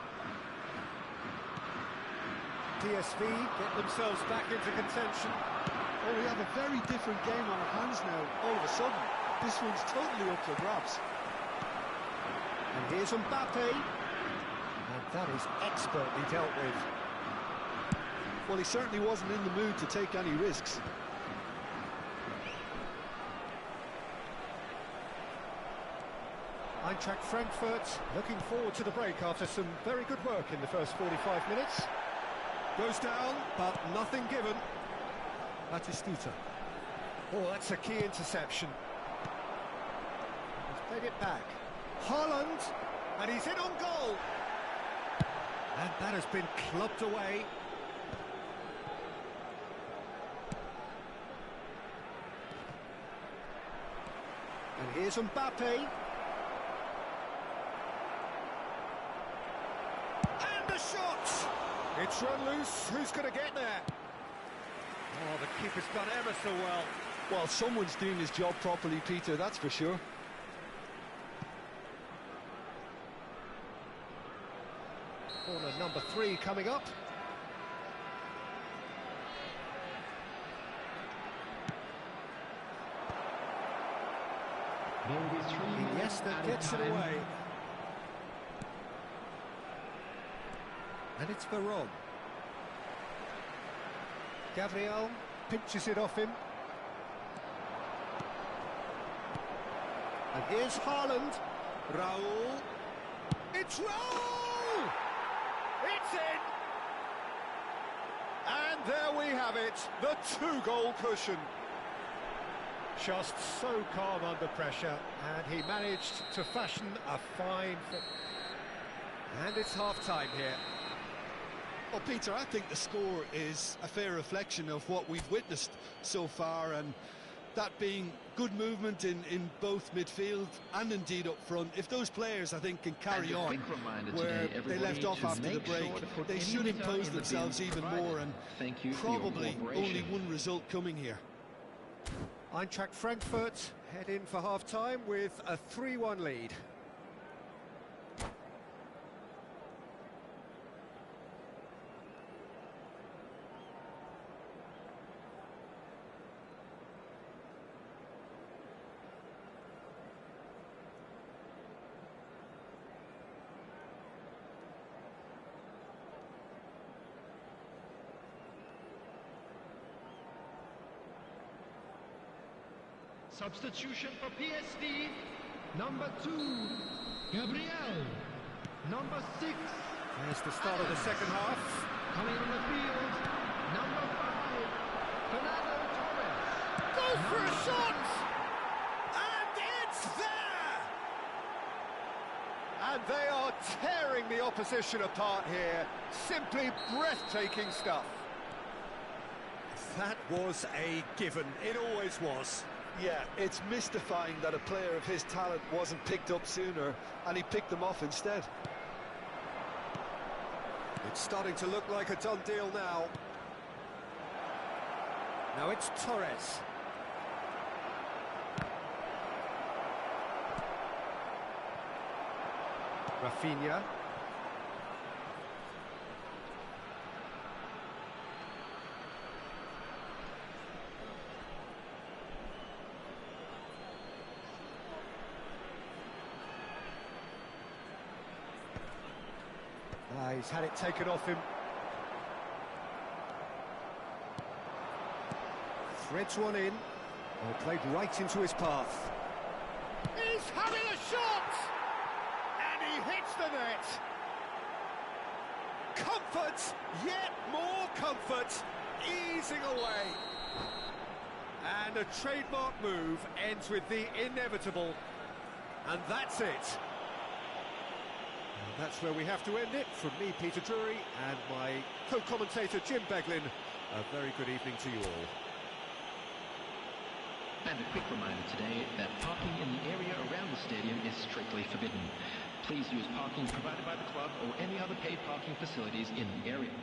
PSV get themselves back into contention. Oh, we have a very different game on our hands now, all of a sudden. This one's totally up for grabs. And here's Mbappe. And that is expertly dealt with. Well, he certainly wasn't in the mood to take any risks. Eintracht Frankfurt looking forward to the break after some very good work in the first 45 minutes. Goes down, but nothing given. Batistuta. Oh, that's a key interception. He's played it back. Haaland, and he's in on goal. And that has been clubbed away. And here's Mbappe. And the shot! It's run loose. Who's going to get there? Oh, the keeper's done ever so well. Well, someone's doing his job properly, Peter, that's for sure. Corner number 3 coming up. Iniesta gets it away. And it's Veron. Gabriel pinches it off him. And here's Haaland. Raul. It's Raul! It's in! And there we have it, the 2-goal cushion. Just so calm under pressure, and he managed to fashion a fine... And it's half-time here. Well, Peter, I think the score is a fair reflection of what we've witnessed so far, and that being good movement in both midfield and indeed up front. If those players, I think, can carry on where they left off after the break, they should impose themselves even more, and probably only one result coming here. Eintracht Frankfurt head in for half-time with a 3-1 lead. Substitution for PSV, number 2, Gabriel, number 6. There's the start of the second half. Coming on the field, number 5, Fernando Torres. Goes for a shot! And it's there! And they are tearing the opposition apart here. Simply breathtaking stuff. That was a given. It always was. Yeah, it's mystifying that a player of his talent wasn't picked up sooner, and he picked them off instead. It's starting to look like a done deal now. Now it's Torres. Rafinha. He's had it taken off him. Threads one in. Oh, played right into his path. He's having a shot! And he hits the net! Comfort, yet more comfort, easing away. And a trademark move ends with the inevitable. And that's it. And that's where we have to end it. From me, Peter Drury, and my co-commentator, Jim Beglin. A very good evening to you all. And a quick reminder today that parking in the area around the stadium is strictly forbidden. Please use parking provided by the club or any other paid parking facilities in the area.